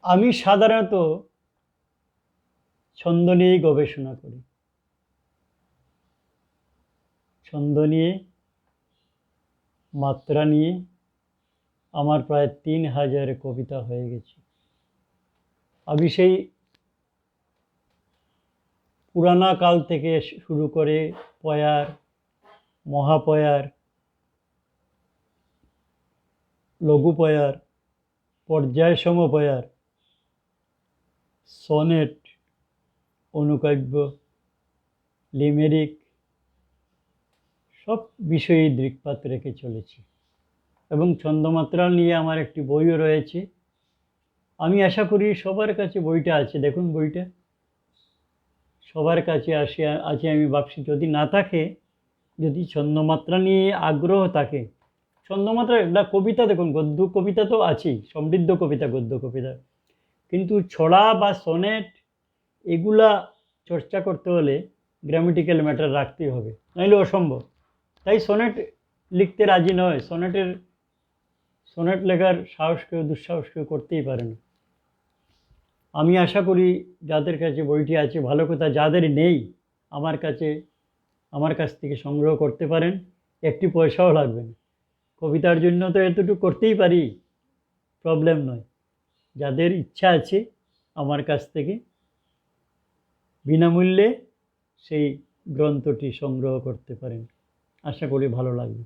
Speaker 1: আমি সাধারণত ছন্দ নিয়েই গবেষণা করি। ছন্দ নিয়ে, মাত্রা নিয়ে আমার প্রায় 3000 কবিতা হয়ে গেছে। আমি সেই পুরানা কাল থেকে শুরু করে পয়ার, মহাপয়ার, লঘু পয়ার, পর্যায় সমপয়ার, সনেট, অনুকাব্য, লিমেরিক সব বিষয়েই দৃকপাত রেখে চলেছি। এবং ছন্দমাত্রা নিয়ে আমার একটি বইও রয়েছে। আমি আশা করি সবার কাছে বইটা আছে। দেখুন বইটা সবার কাছে আছে আমি ভাবছি। যদি না থাকে, যদি ছন্দমাত্রা নিয়ে আগ্রহ থাকে, ছন্দমাত্রা একটা কবিতা দেখুন, গদ্য কবিতা তো আছেই, সমৃদ্ধ কবিতা, গদ্য কবিতা, কিন্তু ছড়া বা সনেট এগুলা চর্চা করতে হলে গ্রামেটিক্যাল ম্যাটার রাখতেই হবে, নাহলে অসম্ভব। তাই সনেট লিখতে রাজি নয়। সনেট লেখার সাহস কেউ, দুঃসাহস কেউ করতেই পারে না। আমি আশা করি যাদের কাছে বইটি আছে, ভালো কথা, যাদের নেই আমার কাছ থেকে সংগ্রহ করতে পারেন। একটি পয়সাও লাগবে না। কবিতার জন্য তো এতটুকু করতেই পারি, প্রবলেম নয়। যাদের ইচ্ছা আছে আমার কাছ থেকে বিনামূল্যে সেই গ্রন্থটি সংগ্রহ করতে পারেন। আশা করি ভালো লাগবে।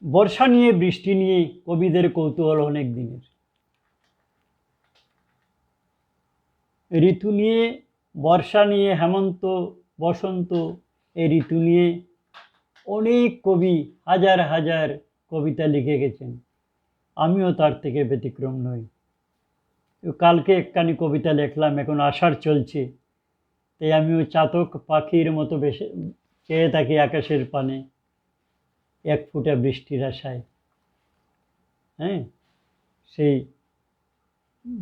Speaker 1: বর্ষা নিয়ে, বৃষ্টি নিয়ে কবিদের কৌতূহল অনেক দিনের। ঋতু নিয়ে, বর্ষা নিয়ে, হেমন্ত, বসন্ত, এই ঋতু নিয়ে অনেক কবি হাজার হাজার কবিতা লিখে গেছেন। আমিও তার থেকে ব্যতিক্রম নই। কালকে একখানি কবিতা লিখলাম, এখন আষাঢ় চলছে, তাই আমিও চাতক পাখির মতো বেশি চেয়ে থাকি আকাশের পানে এক ফোঁটা বৃষ্টির আশায়। হ্যাঁ, সেই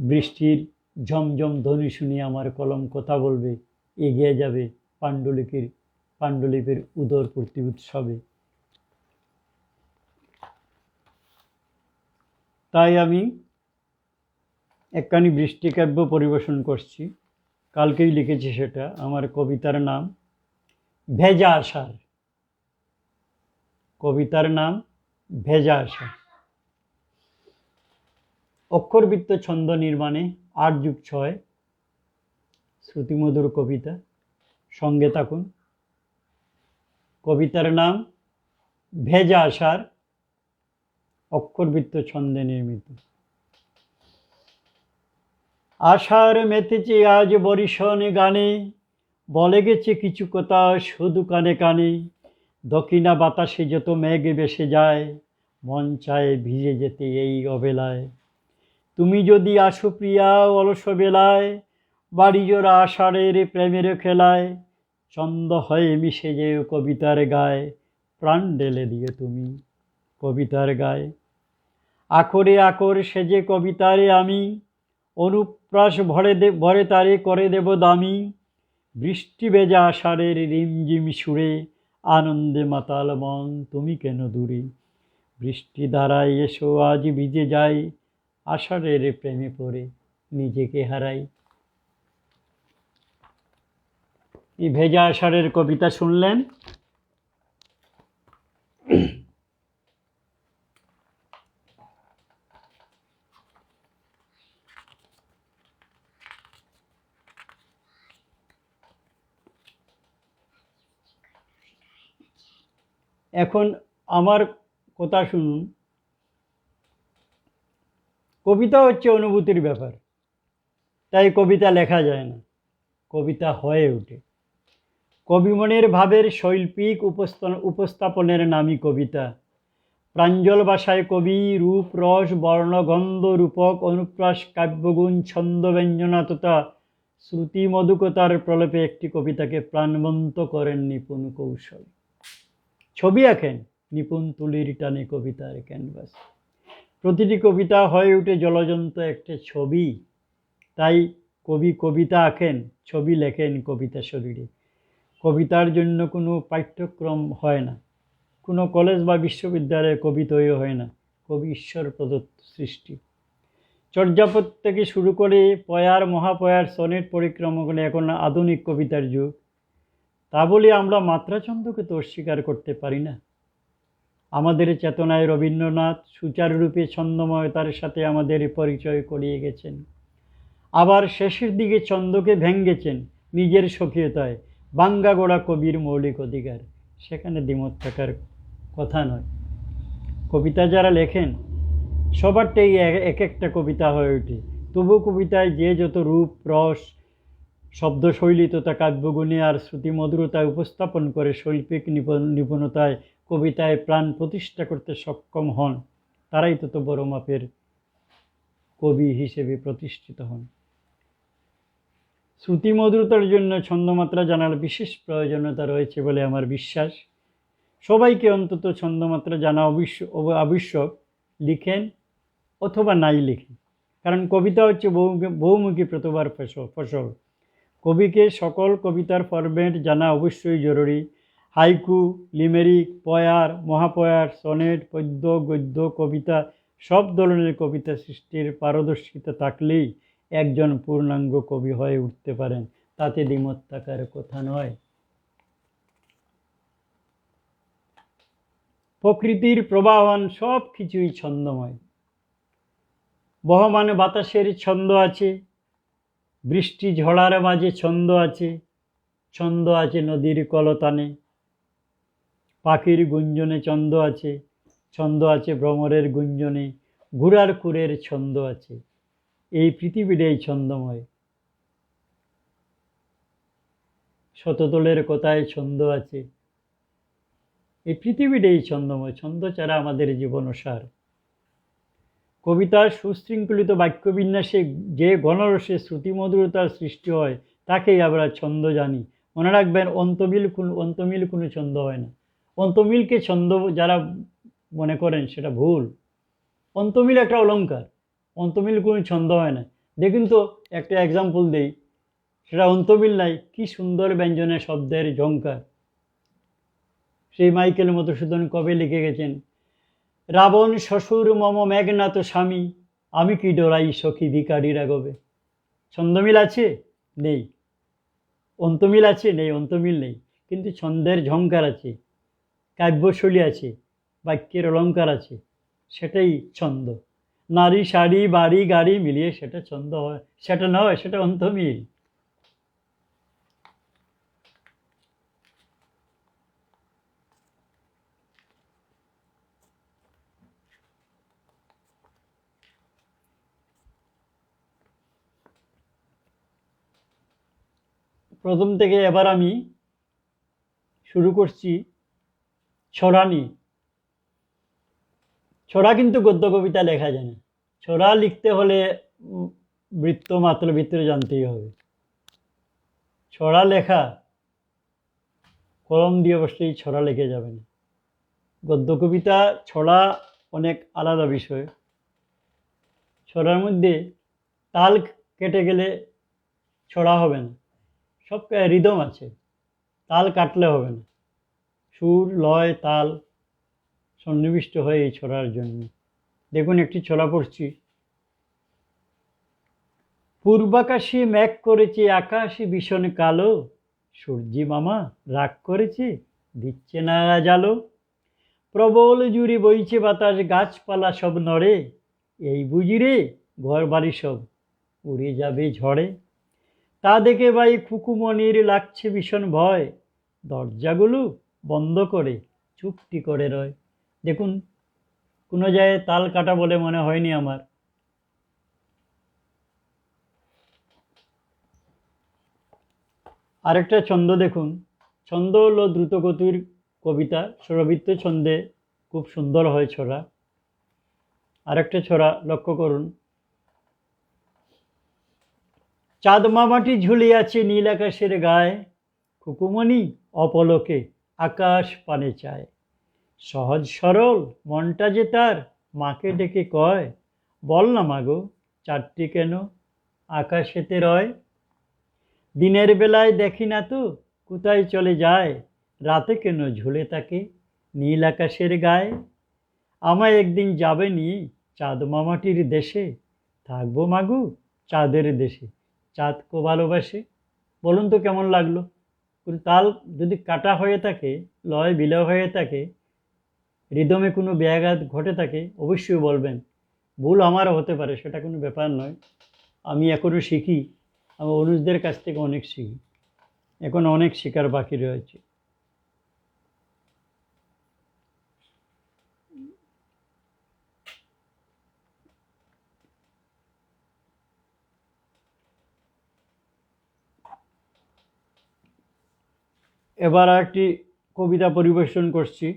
Speaker 1: বৃষ্টির ঝমঝম ধ্বনি শুনে আমার কলম কথা বলবে, এগিয়ে যাবে পাণ্ডুলিপির উদরপূর্তি উৎসবে। তাই আমি একখানি বৃষ্টিকাব্য পরিবেশন করছি, কালকেই লিখেছি সেটা। আমার কবিতার নাম ভেজা আষাঢ়। কবিতার নাম ভেজা আষাঢ়। অক্ষরবৃত্ত ছন্দ নির্মাণে 8+6, শ্রুতিমধুর কবিতা, সঙ্গে থাকুন। কবিতার নাম ভেজা আষাঢ়, অক্ষরবৃত্ত ছন্দে নির্মিত। আষাঢ় মেতেছে আজ বরিশনে গানে, বলে গেছে কিছু কথা শুধু কানে কানে। দক্ষিণা বাতাসে যত মেঘ ভেসে যায়, মন চায় ভিজে যেতে এই অবেলায়। তুমি যদি আসো প্রিয়া অলস বেলায়, বাড়ি জোড়া আষাঢ়ের প্রেমের খেলায়। ছন্দ হয়ে মিশে যেও কবিতার গায়ে, প্রাণ ঢেলে দিয়ে তুমি কবিতার গায়ে। আখরে আকর সেজে কবিতারে আমি, অনুপ্রাস ভরে তারে করে দেব দামি। বৃষ্টি ভেজা আষাঢ়ের রিমঝিম সুরে, আনন্দে মাতাল মন তুমি কেন দূরে। বৃষ্টি দ্বারায় এসো আজ ভিজে যাই, আষাঢ়ের প্রেমে পড়ে নিজেকে হারাই। এই ভেজা আষাঢ়ের কবিতা শুনলেন। এখন আমার কথা শুনুন। কবিতা হচ্ছে অনুভূতির ব্যাপার, তাই কবিতা লেখা যায় না, কবিতা হয়ে ওঠে। কবিমনের ভাবের শৈল্পিক উপস্থাপনের নামই কবিতা। প্রাঞ্জল ভাষায় কবি রূপ, রস, বর্ণ, গন্ধ, রূপক, অনুপ্রাস, কাব্যগুণ, ছন্দ, ব্যঞ্জনা তথা শ্রুতি মধুকতার প্রলেপে একটি কবিতাকে প্রাণবন্ত করেন নিপুণ কৌশল। ছবি আঁকেন নিপুণ তুলির টানে কবিতার ক্যানভাস। প্রতিটি কবিতা হয়ে ওঠে জলজন্ত একটা ছবি। তাই কবি কবিতা আঁকেন, ছবি লেখেন কবিতা শরীরে। কবিতার জন্য কোনো পাঠ্যক্রম হয় না, কোনো কলেজ বা বিশ্ববিদ্যালয়ে কবি তৈরি হয় না। কবি ঈশ্বর প্রদত্ত সৃষ্টি। চর্যাপদ থেকে শুরু করে পয়ার, মহাপয়ার, সনেট পরিক্রমা করে এখন আধুনিক কবিতার যুগ। তা বলে আমরা মাত্রাছন্দকে তো অস্বীকার করতে পারি না। আমাদের চেতনায় রবীন্দ্রনাথ সুচারুরূপে ছন্দময়তার সাথে আমাদের পরিচয় করিয়ে গেছেন। আবার শেষের দিকে ছন্দকে ভেঙ্গেছেন নিজের স্বকীয়তায়। বাঙ্গাগোড়া কবির মৌলিক অধিকার, সেখানে দ্বিমত থাকার কথা নয়। কবিতা যারা লেখেন সবারটাই এক একটা কবিতা হয়ে ওঠে। তবু কবিতায় যে যত রূপ, রস, শব্দশৈলী তথা কাব্যগুণে আর শ্রুতিমধুরতায় উপস্থাপন করে শৈল্পিক নিপুণতায় কবিতায় প্রাণ প্রতিষ্ঠা করতে সক্ষম হন, তারাই তত বড় মাপের কবি হিসেবে প্রতিষ্ঠিত হন। শ্রুতিমধুরতার জন্য ছন্দমাত্রা জানার বিশেষ প্রয়োজনীয়তা রয়েছে বলে আমার বিশ্বাস। সবাইকে অন্তত ছন্দমাত্রা জানা আবশ্যক, লিখেন অথবা নাই লিখেন। কারণ কবিতা হচ্ছে বহুমুখী প্রতিভার ফসল। কবিকে সকল কবিতার ফরম্যাট জানা অবশ্যই জরুরি। হাইকু, লিমেরিক, পয়ার, মহাপয়ার, সনেট, পদ্য, গদ্য, কবিতা সব ধরনের কবিতা সৃষ্টির পারদর্শিতা থাকলেই একজন পূর্ণাঙ্গ কবি হয়ে উঠতে পারেন, তাতে দ্বিমত থাকার কথা নয়। প্রকৃতির প্রবাহমান সব কিছুই ছন্দময়। বহমান বাতাসের ছন্দ আছে, বৃষ্টি ঝড়ার মাঝে ছন্দ আছে, ছন্দ আছে নদীর কলতানে, পাখির গুঞ্জনে ছন্দ আছে, ছন্দ আছে ভ্রমরের গুঞ্জনে, ঘোড়ার খুরের ছন্দ আছে। এই পৃথিবীটাই ছন্দময়। শতদলের কথায় ছন্দ আছে। এই পৃথিবীটাই ছন্দময়, ছন্দ ছাড়া আমাদের জীবন অসার। কবিতার সুশৃঙ্খলিত বাক্যবিন্যাসে যে গণরসে শ্রুতিমধুরতার সৃষ্টি হয় তাকেই আমরা ছন্দ জানি। মনে রাখবেন, অন্তমিল কোনো ছন্দ হয় না। অন্তমিলকে ছন্দ যারা মনে করেন সেটা ভুল। অন্তমিল একটা অলংকার, অন্তমিল কোনো ছন্দ হয় না। দেখুন তো, একটা এক্সাম্পল দেই, সেটা অন্তমিল নাই, কি সুন্দর ব্যঞ্জনের শব্দের ঝংকার। সেই মাইকেল মধুসূদন কবে লিখে গেছেন, রাবণ শ্বশুর মম মেঘনাথ স্বামী, আমি কি ডরাই সখী ভিখারি রাগবে। ছন্দমিল আছে? নেই। অন্তমিল আছে? নেই, অন্তমিল নেই। কিন্তু ছন্দের ঝংকার আছে, কাব্যশৈলী আছে, বাক্যের অলঙ্কার আছে, সেটাই ছন্দ। নারী শাড়ি বাড়ি গাড়ি মিলিয়ে সেটা ছন্দ হয়, সেটা নয়, সেটা অন্তমিল। প্রথম থেকে এবার আমি শুরু করছি ছড়া নিয়ে। ছড়া কিন্তু গদ্য কবিতা লেখা যায় না। ছড়া লিখতে হলে বৃত্ত মাত্র ভিতরে জানতেই হবে। ছড়া লেখা কলম দিয়ে অবশ্যই ছড়া লিখে যাবে না। গদ্য কবিতা ছড়া অনেক আলাদা বিষয়। ছড়ার মধ্যে তাল কেটে গেলে ছড়া হবে না। সব রিদম আছে, তাল কাটলে হবে না। সুর লয় তাল সন্নিবিষ্ট হয় এই ছড়ার জন্য। দেখুন, একটি ছড়া পড়ছি। পূর্বাকাশে মেঘ করেছে, আকাশে ভীষণ কালো, সূর্যি মামা রাগ করেছে, দিচ্ছে না জালো। প্রবল জুড়ে বইছে বাতাস, গাছপালা সব নড়ে, এই বুঝি রে ঘর বাড়ি সব উড়ে যাবে ঝড়ে। তা দেখে ভাই খুকুমনির লাগছে ভীষণ ভয়, দরজাগুলো বন্ধ করে চুপটি করে রয়। দেখুন, কোনো জায়গায় তাল কাটা বলে মনে হয়নি আমার। আরেকটা ছন্দ দেখুন। ছন্দ হলো দ্রুতগতির কবিতা, স্বরবৃত্ত ছন্দে খুব সুন্দর হয় ছড়া। আরেকটা ছড়া লক্ষ্য করুন। চাঁদ মামাটি ঝুলিয়াছে নীল আকাশের গায়ে, খুকুমণি অপলকে আকাশ পানে চায়। সহজ সরল মনটা যে তার মাকে ডেকে কয়, বল না মাগো চাঁদটি কেন আকাশেতে রয়। দিনের বেলায় দেখি না তো কোথায় চলে যায়, রাতে কেন ঝুলে থাকে নীল আকাশের গায়ে। আমায় একদিন যাবে নি চাঁদ মামাটির দেশে, থাকবো মাগু চাঁদের দেশে, চাঁদ কো ভালোবাসে। বলুন তো কেমন লাগলো? তাল যদি কাটা হয়ে থাকে, লয় বিলয় হয়ে থাকে, রিদমে কোনো ব্যাঘাত ঘটে থাকে, অবশ্যই বলবেন। ভুল আমারও হতে পারে, সেটা কোনো ব্যাপার নয়। আমি এখনও শিখি, আমি অনুজদের কাছ থেকে অনেক শিখি, এখন অনেক শেখার বাকি রয়েছে। এবার একটি কবিতা পরিবেশন করছি,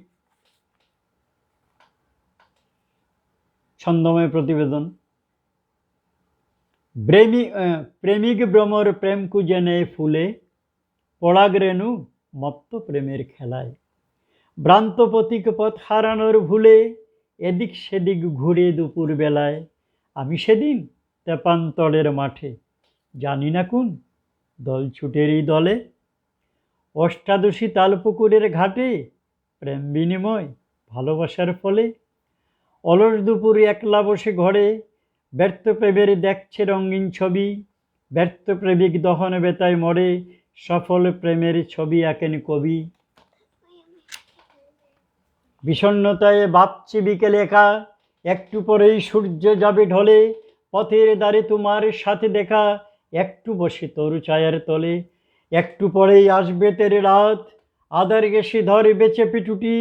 Speaker 1: ছন্দময় প্রতিবেদন। প্রেমিক ভ্রমর প্রেমকু জেনে ফুলে, পরাগ রেণু মত্ত প্রেমের খেলায়। ভ্রান্ত পথিক পথ হারানোর ভুলে, এদিক সেদিক ঘুরে দুপুর বেলায়। আমি সেদিন তেপান্তরের মাঠে, জানি না কোন দল ছুটেরই দলে। অষ্টাদশী তালপুকুরের ঘাটে, প্রেম বিনিময় ভালোবাসার ফলে। অলস দুপুরে একলা বসে ঘরে, ব্যর্থ প্রেমের দেখছে রঙিন ছবি। ব্যর্থ প্রেমিক দহন বেতায় মরে, সফল প্রেমের ছবি আঁকেন কবি। বিষণ্ণতায় ভাবছি বিকেলে একা, একটু পরেই সূর্য যাবে ঢলে। পথের দ্বারে তোমার সাথে দেখা, একটু বসে তরু ছায়ার তলে। একটু পরেই আসবে তেরে রাত, আধার গেছে ধরবে চেপে টুটি।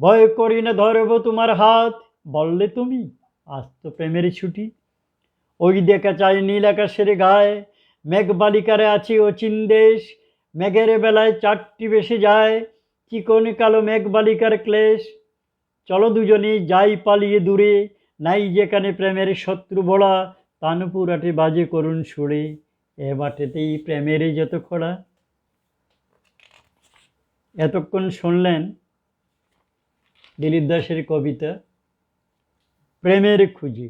Speaker 1: ভয় করি না ধরব তোমার হাত, বললে তুমি আজ তো প্রেমের ছুটি। ওই দেখা চাই নীল আকাশের গায়ে, মেঘ বালিকারে আছে অচিন দেশ। মেঘের বেলায় চারটি বেশি যায়, চিকন কালো মেঘ বালিকার ক্লেশ। চলো দুজনে যাই পালিয়ে দূরে, নাই যেখানে প্রেমের শত্রু বড়া, তানপুরাটে বাজে করুণ সুরে, এ বাটেতেই প্রেমের যত খোড়া। এতক্ষণ শুনলেন দিলীপ দাসের কবিতা প্রেমের খুঁজি।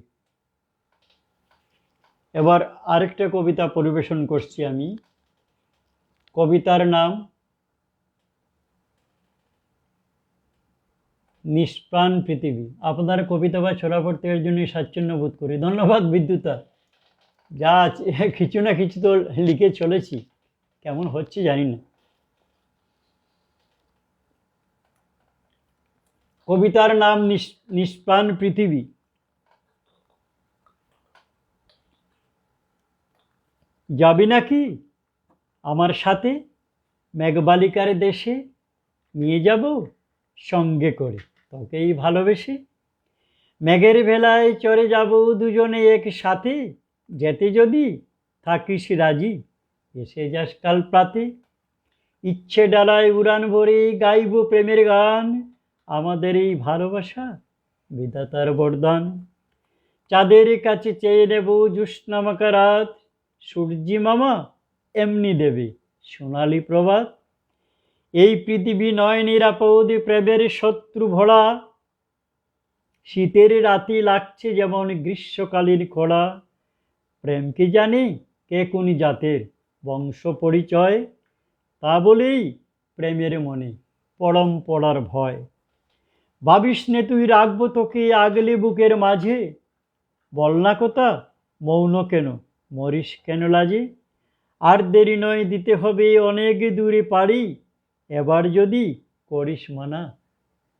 Speaker 1: এবার আরেকটা কবিতা পরিবেশন করছি আমি। কবিতার নাম নিষ্প্রাণ পৃথিবী। আপনার কবিতা বা ছড়া পড়তে এর জন্য স্বাচ্ছন্দ্য বোধ করি। ধন্যবাদ বিদ্যুতা। যা কিছু না কিছু তো লিখে চলেছি, কেমন হচ্ছে জানি না। কবিতার নাম নিষ্প্রাণ পৃথিবী। যাবি নাকি আমার সাথে মেঘবালিকার দেশে, নিয়ে যাব সঙ্গে করে তোকেই ভালোবেসে। মেঘের ভেলায় চড়ে যাব দুজনে একসাথে, যেতে যদি থাকিস রাজি, এসে যাস কাল প্রাতে। ইচ্ছে ডালায় উড়ান ভরে গাইব প্রেমের গান, আমাদের এই ভালোবাসা বিধাতার বরদান। চাঁদের কাছে চেয়ে নেব জ্যোৎস্নামাখা রাত, সূর্যি মামা এমনি দেবে সোনালি প্রভাত। এই পৃথিবী নয় নিরাপদ প্রেমের শত্রু ভরা, শীতের রাতি লাগছে যেমন গ্রীষ্মকালীন খরা। প্রেম কি জানি কে কোন জাতের বংশ পরিচয়, তা বলেই প্রেমের মনে পরম পড়ার ভয়। ভাবিস নে তুই রাখবো তোকে আগলে বুকের মাঝে, বল না কথা মৌন কেন মরিস কেন লাজে। আর দেরি নয় দিতে হবে অনেক দূরে পাড়ি, এবার যদি করিস মানা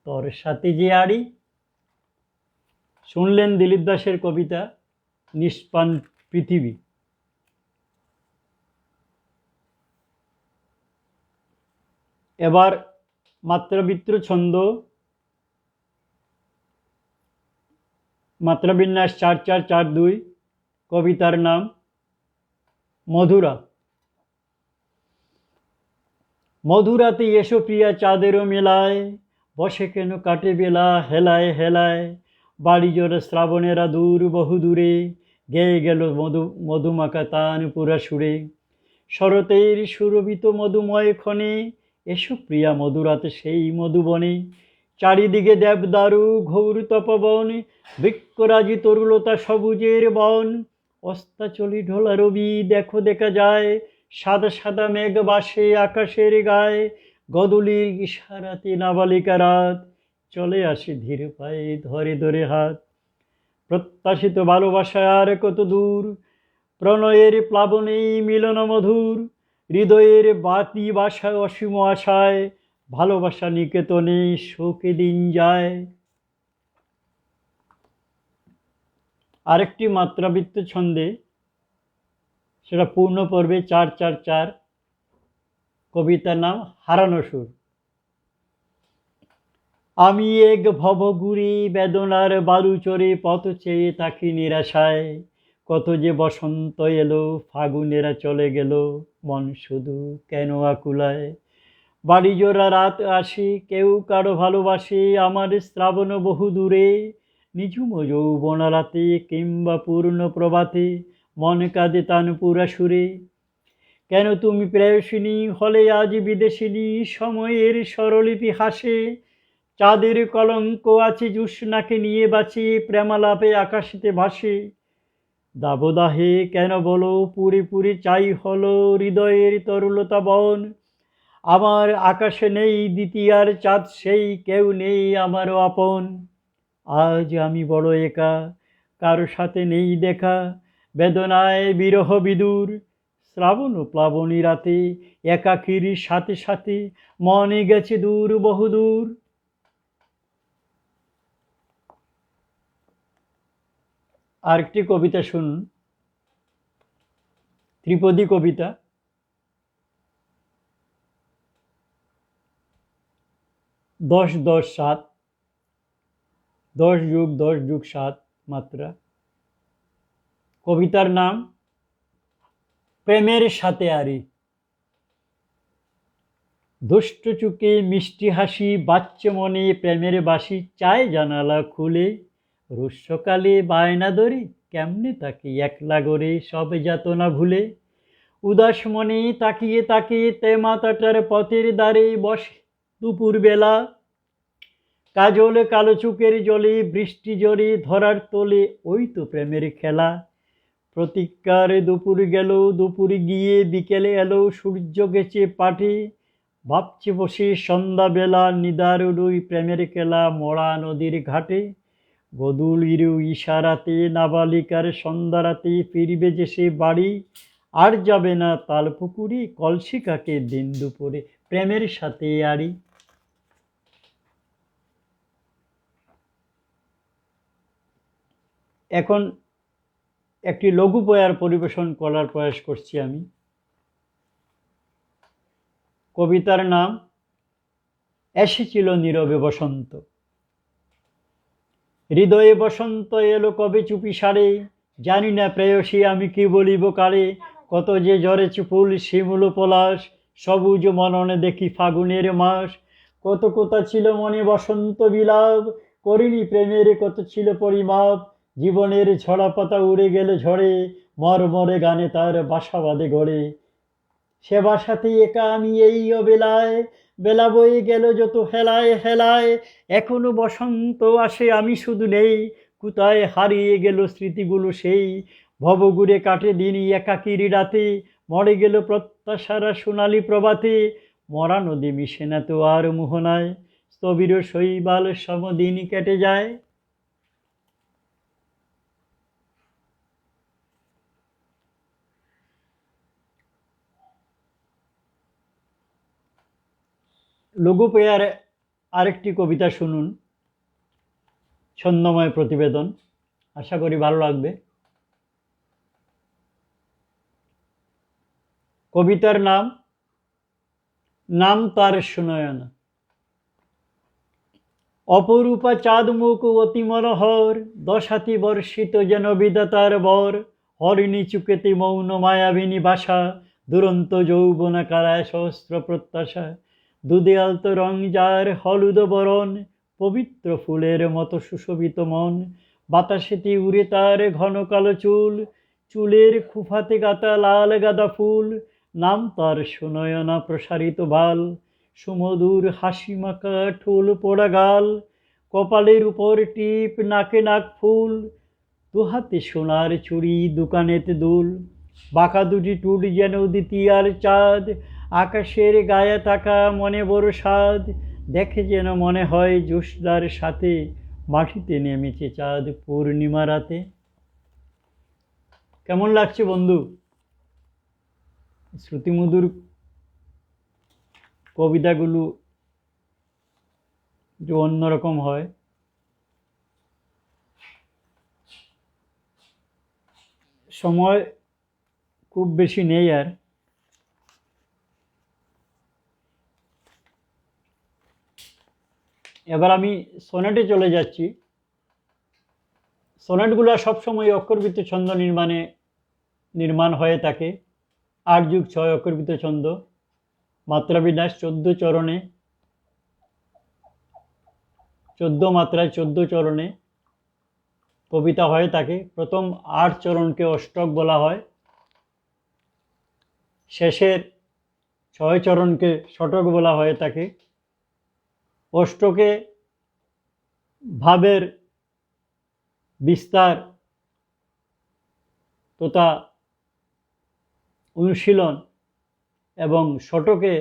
Speaker 1: তোর সাথে যে আড়ি। শুনলেন দিলীপ দাসের কবিতা নিষ্প্রাণ পৃথিবী। এবার মাত্রাবৃত্ত ছন্দ, মাত্রাবিন্যাস 4-4-4-2। কবিতার নাম মধুরা। মধুরাতে এসো প্রিয়া চাঁদেরও মেলায়, বসে কেন কাটে বেলা হেলায় হেলায়। বাড়ি জোরে শ্রাবণেরা দূর বহু দূরে, গেয়ে গেল মধুমাখা তান পুরা সুরে। শরতের সুরভিত মধুময় ক্ষণে, এসো প্রিয়া মধুরাতে সেই মধুবনে। চারিদিকে দেবদারু ঘোর তপবন, বৃক্ষরাজি তরুলতা সবুজের বন। অস্তাচলি ঢোলা রবি দেখো দেখা যায়, সাদা সাদা মেঘ বাসে আকাশের গায়ে। গদুলির ইশারাতে নাবালিকা রাত, চলে আসে ধীর পায়ে ধরে ধরে হাত। প্রত্যাশিত ভালোবাসা আর কত দূর, প্রণয়ের প্লাবনেই মিলন মধুর। হৃদয়ের বাতি বাসায় অসীম আশায়, ভালোবাসা নিকেতনে শোকে দিন যায়। আরেকটি মাত্রাবৃত্ত ছন্দে, সেটা পূর্ণ পর্বে 4-4-4। কবিতার নাম হারানো সুর। আমি এক ভবঘুরে বেদনার বালুচরে পথ চেয়ে তাকি নিরাশায়। কত যে বসন্ত এলো ফাগুনেরা চলে গেল, মন শুধু কেন আকুলায়। বাড়ি জোড়া রাত আসে কেউ কারো ভালোবাসে, আমার শ্রাবণ বহু দূরে। নিঝুম যৌবনা রাতে কিংবা পূর্ণ প্রভাতে, মন কাঁদে তানপুরা সুরে। কেন তুমি প্রেয়সিনী হলে আজ বিদেশিনী, সময়ের স্বরলিপি হাসে। চাঁদের কলঙ্ক আছে জ্যোৎস্নাকে নিয়ে বাঁচে, প্রেমালাপে আকাশেতে ভাসে। দাবদাহে কেন বলো পুরে পুরে চাই হলো হৃদয়ের তরুলতা বন। আমার আকাশে নেই দ্বিতীয়ার চাঁদ, সেই কেউ নেই আমারও আপন। আজ আমি বড় একা, কারো সাথে নেই দেখা, বেদনায় বিরহ বিদূর। শ্রাবণ প্লাবনী রাতে একাকীর সাথে সাথে, মনে গেছে দূর বহুদূর। আরেকটি কবিতা শুনুন, ত্রিপদী কবিতা। 10-10-7, 10+10+7 মাত্রা। কবিতার নাম প্রেমের সাথে আরি। দুষ্ট চুকে মিষ্টি হাসি, বাচ্চা মনে প্রেমের বাসি, চায় জানালা খুলে, রুদ্ধকালে বায়না ধরে, কেমনে তাকে একলা গড়ে সব যাতনা ভুলে। উদাস মনে তাকিয়ে তাকিয়ে তেমাতাটার পথের দ্বারে বসে দুপুর বেলা, কাজল কালো চুকের জলে বৃষ্টি জলে ধরার তোলে, ওই তো প্রেমের খেলা। প্রতীক্ষার দুপুর গেল, দুপুর গিয়ে বিকেলে এলো, সূর্য গেছে পাটে, ভাবছে বসে সন্ধ্যাবেলা, নিদার রুই প্রেমের খেলা মরা নদীর ঘাটে। গদুলির ইশারাতে নাবালিকার সন্ধ্যারাতে ফিরবে যে সে বাড়ি, আর যাবে না তাল পুকুরে, কলসি কাকে দিন দুপুরে, প্রেমের সাথে আড়ি। এখন একটি লঘু বয়ার পরিবেশন করার প্রয়াস করছি আমি। কবিতার নাম এসেছিল নীরবে বসন্ত। হৃদয়ে বসন্ত এলো কবে চুপি সারে, জানি না প্রেয়সী আমি কি বলিব কারে। কত যে ঝরেছে ফুল শিমুল পলাশ, সবুজ মননে দেখি ফাগুনের মাস। কত কথা ছিল মনে বসন্ত বিলাপ, করিনি প্রেমের কত ছিল পরিমাপ। জীবনের ঝরা পাতা উড়ে গেলে ঝড়ে, মরমরে গানে তার বাসা বাঁধে ঘরে। সে বাসাতে একা আমি এই অবেলায়, বেলা বয়ে গেল যত হেলায় হেলায়। এখনো বসন্ত আসে আমি শুধু নেই, কোথায় হারিয়ে গেল স্মৃতিগুলো সেই। ভবঘুরে কাটে দিন একাকির রাতে, মরে গেল প্রত্যাশারা সোনালি প্রভাতে। মরা নদী মিশে না তো আর মোহনায়, স্থবির শৈবাল সমদিন কেটে যায়। লঘু পেয়ার আরেকটি কবিতা শুনুন, ছন্দময় প্রতিবেদন, আশা করি ভালো লাগবে। কবিতার নাম নাম তার সুনয়না। অপরূপা চাঁদ মুখ অতি মনোহর, 10 হাতি বর্ষিত যেন বিধাতার বর। হরিণী চুকেতে মৌন মায়াবিনী বাসা, দুরন্ত যৌবনা কারায় সহস্র প্রত্যাশা। দুদেয়াল তো রং যার হলুদ বরণ, পবিত্র ফুলের মতো সুশোভিত মন। বাতাসেতে উড়ে তার ঘন কালো চুল, চুলের খুফাতে গাঁথা লাল গাঁদা ফুল। নাম তার সুনয়না প্রসারিত বাল, সুমধুর হাসি মাখা ঠোল পোড়া গাল। কপালের উপর টিপ, নাকে নাক ফুল, দুহাতে সোনার চুড়ি দোকানেতে দুল। বাঁকা দুটি টুল যেন দ্বিতীয়ার চাঁদ, আকাশের গায়ে থাকা মনে বড় স্বাদ। দেখে যেন মনে হয় জ্যোৎস্নার সাথে, মাটিতে নেমেছে চাঁদ পূর্ণিমা রাতে। কেমন লাগছে বন্ধু? শ্রুতিমধুর কবিতাগুলো যে অন্যরকম হয়। সময় খুব বেশি নেই আর। এবার আমি সনেটে চলে যাচ্ছি। সনেটগুলো সবসময় অক্ষরবৃত্ত ছন্দ নির্মাণ হয়ে থাকে। 8+6 অক্ষরবৃত্ত ছন্দ, মাত্রাবিন্যাস 14 চরণে, 14 মাত্রায় 14 চরণে কবিতা হয়ে থাকে। প্রথম 8 চরণকে অষ্টক বলা হয়, শেষের 6 চরণকে শতক বলা হয়ে থাকে। অষ্টকে ভাবের বিস্তার তথা অনুশীলন, এবং শতকে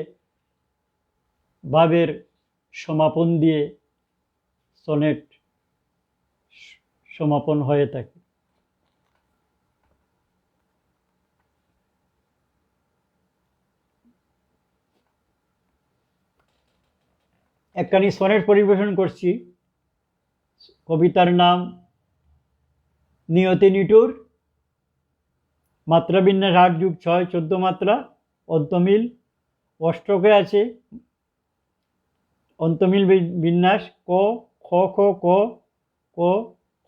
Speaker 1: ভাবের সমাপন দিয়ে সনেট সমাপন হয়ে থাকে। একখানি সনেট পরিবেশন করছি। কবিতার নাম নিয়তি নিটুর। মাত্রাবিন্যাস 8+6, 14 মাত্রা, অন্তমিল। অষ্টকে আছে অন্তমিল বিন্যাস ক খ খ ক ক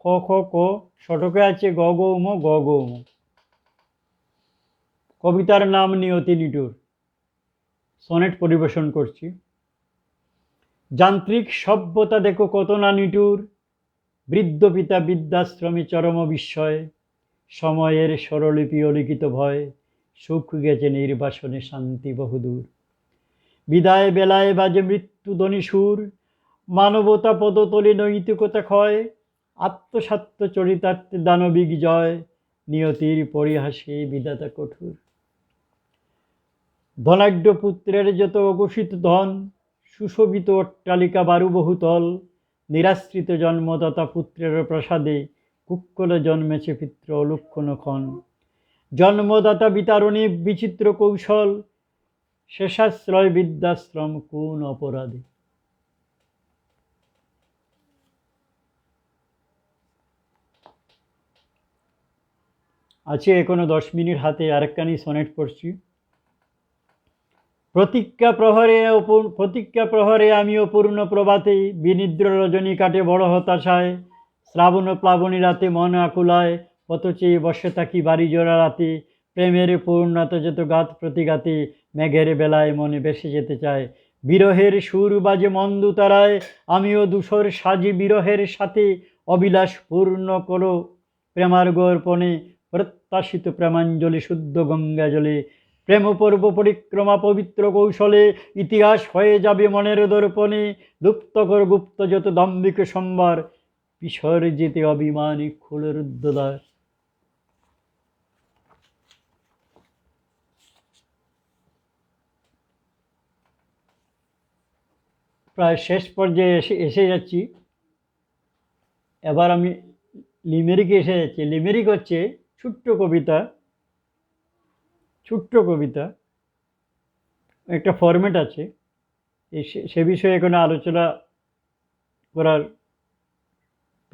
Speaker 1: খ খ ক। শতকে আছে গ গৌম গ গৌম। কবিতার নাম নিয়তি নিটুর। সনেট পরিবেশন করছি। যান্ত্রিক সভ্যতা দেখো কত না নিটুর, বৃদ্ধ পিতা বৃদ্ধাশ্রমে চরম বিস্ময়, সময়ের স্বরলিপি অলিখিত ভয়, সুখ গেছে নির্বাসনে শান্তি বহুদূর। বিদায় বেলায় বাজে মৃত্যুধ্বনি সুর, মানবতা পদতলে নৈতিকতা ক্ষয়, আত্মসাত্ম চরিতার্থে দানবিক জয়, নিয়তির পরিহাসে বিধাতা কঠোর। ধনাঢ্য পুত্রের যত অঘোষিত ধন, সুশোভিত অট্টালিকা বারু বহুতল, নিরাশ্রিত জন্মদাতা পুত্রের প্রসাদে কুক্ষলে জন্মেছে পিতৃ অলক্ষণ ক্ষণ। জন্মদাতা বিতারণী বিচিত্র কৌশল, শেষাশ্রয় বৃদ্ধাশ্রম কোন অপরাধে। আছে এখনো 10 মিনিট হাতে, আরেকখানি সনেট পড়ছি। প্রতীক্ষা প্রহরে আমি অপূর্ণ প্রভাতে, বিনিদ্র রজনী কাটে বড় হতাশায়, শ্রাবণ প্লাবনী রাতে মন আকুলায়, কত চেয়ে বসে থাকি বাড়ি জোড়া রাতে, প্রেমের পূর্ণতা যত গাত প্রতিগাতে, মেঘের বেলায় মনে ভেসে যেতে চায়। বিরহের সুর বাজে মন্দ তারায়, আমিও ধূসর সাজি বিরহের সাথে, অবিলাস পূর্ণ করো প্রেমার্ঘ অর্পণে, প্রত্যাশিত প্রেমাঞ্জলি শুদ্ধ গঙ্গা জলে। প্রেম পর্ব পরিক্রমা পবিত্র কৌশলে, ইতিহাস হয়ে যাবে মনের দর্পণে, লুপ্ত কর গুপ্ত যত দাম্ভিক সম্ভার, বিসর্জিতে অভিমানী খুলে রুদ্ধদ্বার। প্রায় শেষ পর্যায়ে এসে যাচ্ছি। এবার আমি লিমেরিকে এসে যাচ্ছি। লিমেরিক হচ্ছে ছোট্ট কবিতা, একটা ফরম্যাট আছে, সে বিষয়ে কোনো আলোচনা করার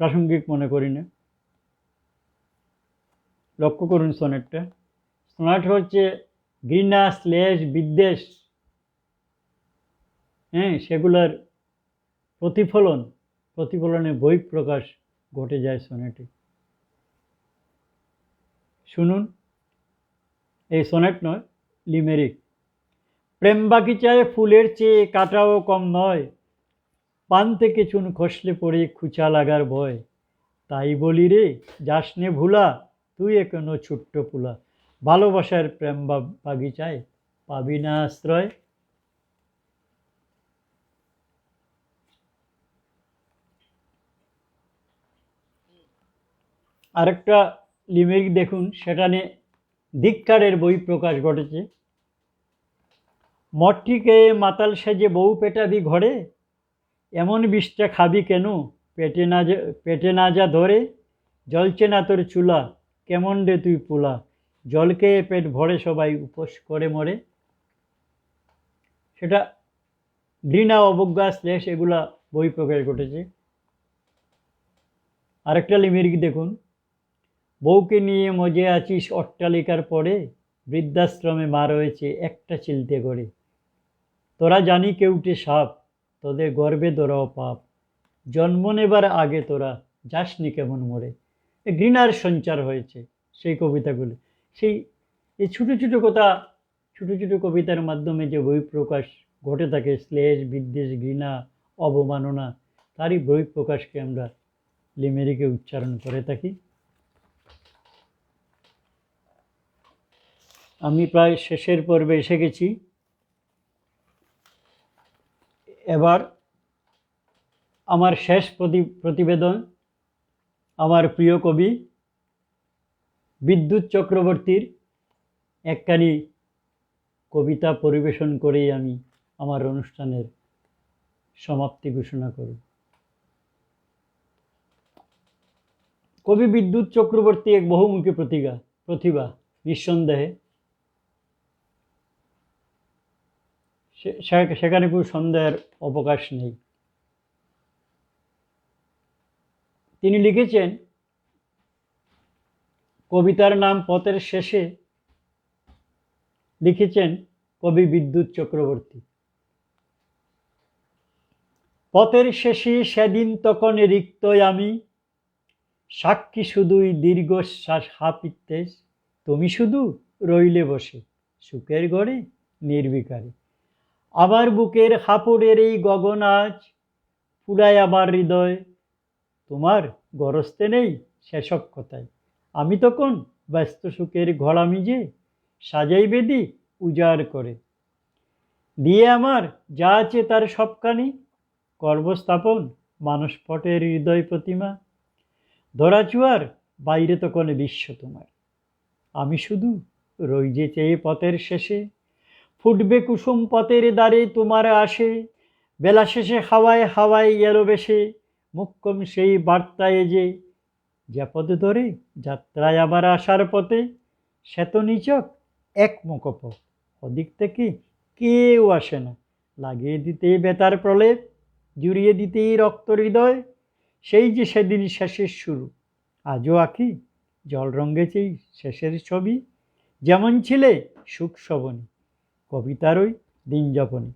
Speaker 1: প্রাসঙ্গিক মনে করি না। লক্ষ্য করুন সনেটটা। সনেট হচ্ছে ঘৃণা, শ্লেষ, বিদ্বেষ, সেগুলোর প্রতিফলনে বহিঃপ্রকাশ ঘটে যায় সনেটে। শুনুন, এই সনেট নয়, লিমেরিক। প্রেম বাগিচায় ফুলের চেয়ে কাটাও কম নয়, পান থেকে চুন খসলে পড়ে খুচা লাগার ভয়, তাই বলি রে যাসনে ভুলা, তুই এখনো ছোট্ট পুলা, ভালোবাসার প্রেম বাগিচায় পাবি না আশ্রয়। আরেকটা লিমেরিক দেখুন, সেটা নিয়ে ধিক্কারের বহিঃপ্রকাশ ঘটেছে। মট্টিকে মাতাল সেজে বউ পেটাবি ঘরে, এমন বিষটা খাবি কেন, পেটে না যা ধরে, জ্বলছে না তোর চুলা, কেমন রে তুই পোলা, জল খেয়ে পেট ভরে সবাই উপোস করে মরে। সেটা ঘৃণা, অবজ্ঞা, শ্লেষ এগুলা বহিঃপ্রকাশ ঘটেছে। আরেকটা লিমেরিক দেখুন। বউকে নিয়ে মজে আছিস অট্টালিকার পরে, বৃদ্ধাশ্রমে মা রয়েছে একটা চিলতে করে, তোরা জানি কেউটে সাপ, তোদের গর্বে তোরাও পাপ, জন্ম নেবার আগে তোরা যাসনি কেমন মরে। ঘৃণার সঞ্চার হয়েছে সেই কবিতাগুলি। এই ছোটো ছোটো কবিতার মাধ্যমে যে বহিঃপ্রকাশ ঘটে থাকে, শ্লেষ, বিদ্বেষ, ঘৃণা, অবমাননা, তারই বহিঃপ্রকাশকে আমরা লিমেরিকে উচ্চারণ করে থাকি। আমি প্রায় শেষের পর্বে এসে গেছি। এবার আমার শেষ প্রতিবেদন আমার প্রিয় কবি বিদ্যুৎ চক্রবর্তীর একখানি কবিতা পরিবেশন করেই আমি আমার অনুষ্ঠানের সমাপ্তি ঘোষণা করি। কবি বিদ্যুৎ চক্রবর্তী এক বহুমুখী প্রতিভা, নিঃসন্দেহে। সেখানে কোনো সন্দেহের অবকাশ নেই। তিনি লিখেছেন, কবিতার নাম পথের শেষে, লিখেছেন কবি বিদ্যুৎ চক্রবর্তী। পথের শেষে সেদিন তখন রিক্ত আমি, সাক্ষী শুধুই দীর্ঘশ্বাস হাপিত্যেস, তুমি শুধু রইলে বসে সুখের ঘরে নির্বিকারে। আমার বুকের হাপড়ের এই গগন আজ পুরায় আমার হৃদয়, তোমার গরস্তে নেই সেসব কথায়। আমি তখন ব্যস্ত সুখের ঘোড়ামি যে সাজাই বেদি উজাড় করে, দিয়ে আমার যা আছে তার সবখানি কর্মস্থাপন মানস পটের হৃদয় প্রতিমা। ধরাচুয়ার বাইরে তখন বিশ্ব তোমার, আমি শুধু রই যে চেয়ে পথের শেষে, ফুটবে কুসুম পথের দ্বারে তোমার আসে, বেলা শেষে হাওয়ায় হাওয়ায় এলো বেশে, মুখ্যম সেই বার্তায় যে পথ ধরে যাত্রায় আবার আসার পথে, শ্বেত নিচক এক মুখপ, ওদিক থেকে কেউ আসে না, লাগিয়ে দিতে বেতার প্রলেপ, জুড়িয়ে দিতেই রক্ত হৃদয়, সেই যে সেদিন শেষের শুরু, আজও আঁকি জল রঙে সেই শেষের ছবি, যেমন ছিলে সুখ শবনী কবিতার ওই দিন যাপনে।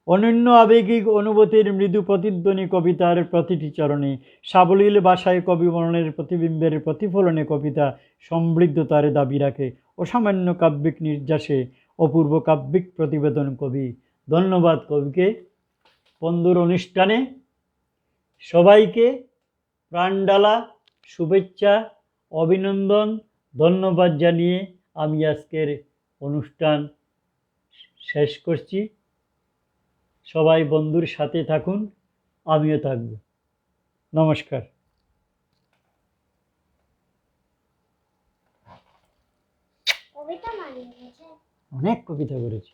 Speaker 1: অনন্য আবেগিক অনুভূতির মৃদু প্রতিধ্বনি কবিতার প্রতিটি চরণে, সাবলীল ভাষায় কবি মননের প্রতিবিম্বের প্রতিফলনে কবিতা সমৃদ্ধতার দাবি রাখে, অসামান্য কাব্যিক নির্যাসে অপূর্ব কাব্যিক প্রতিবেদন কবি। ধন্যবাদ কবিকে। বন্ধুর অনুষ্ঠানে সবাইকে প্রাণডালা শুভেচ্ছা, অভিনন্দন, ধন্যবাদ জানিয়ে আমি আজকের অনুষ্ঠান শেষ করছি। সবাই বন্ধুর সাথে থাকুন, আমিও থাকব। নমস্কার।
Speaker 2: কবিতা মানিয়ে গেছে।
Speaker 1: অনেক কবিতা করেছি।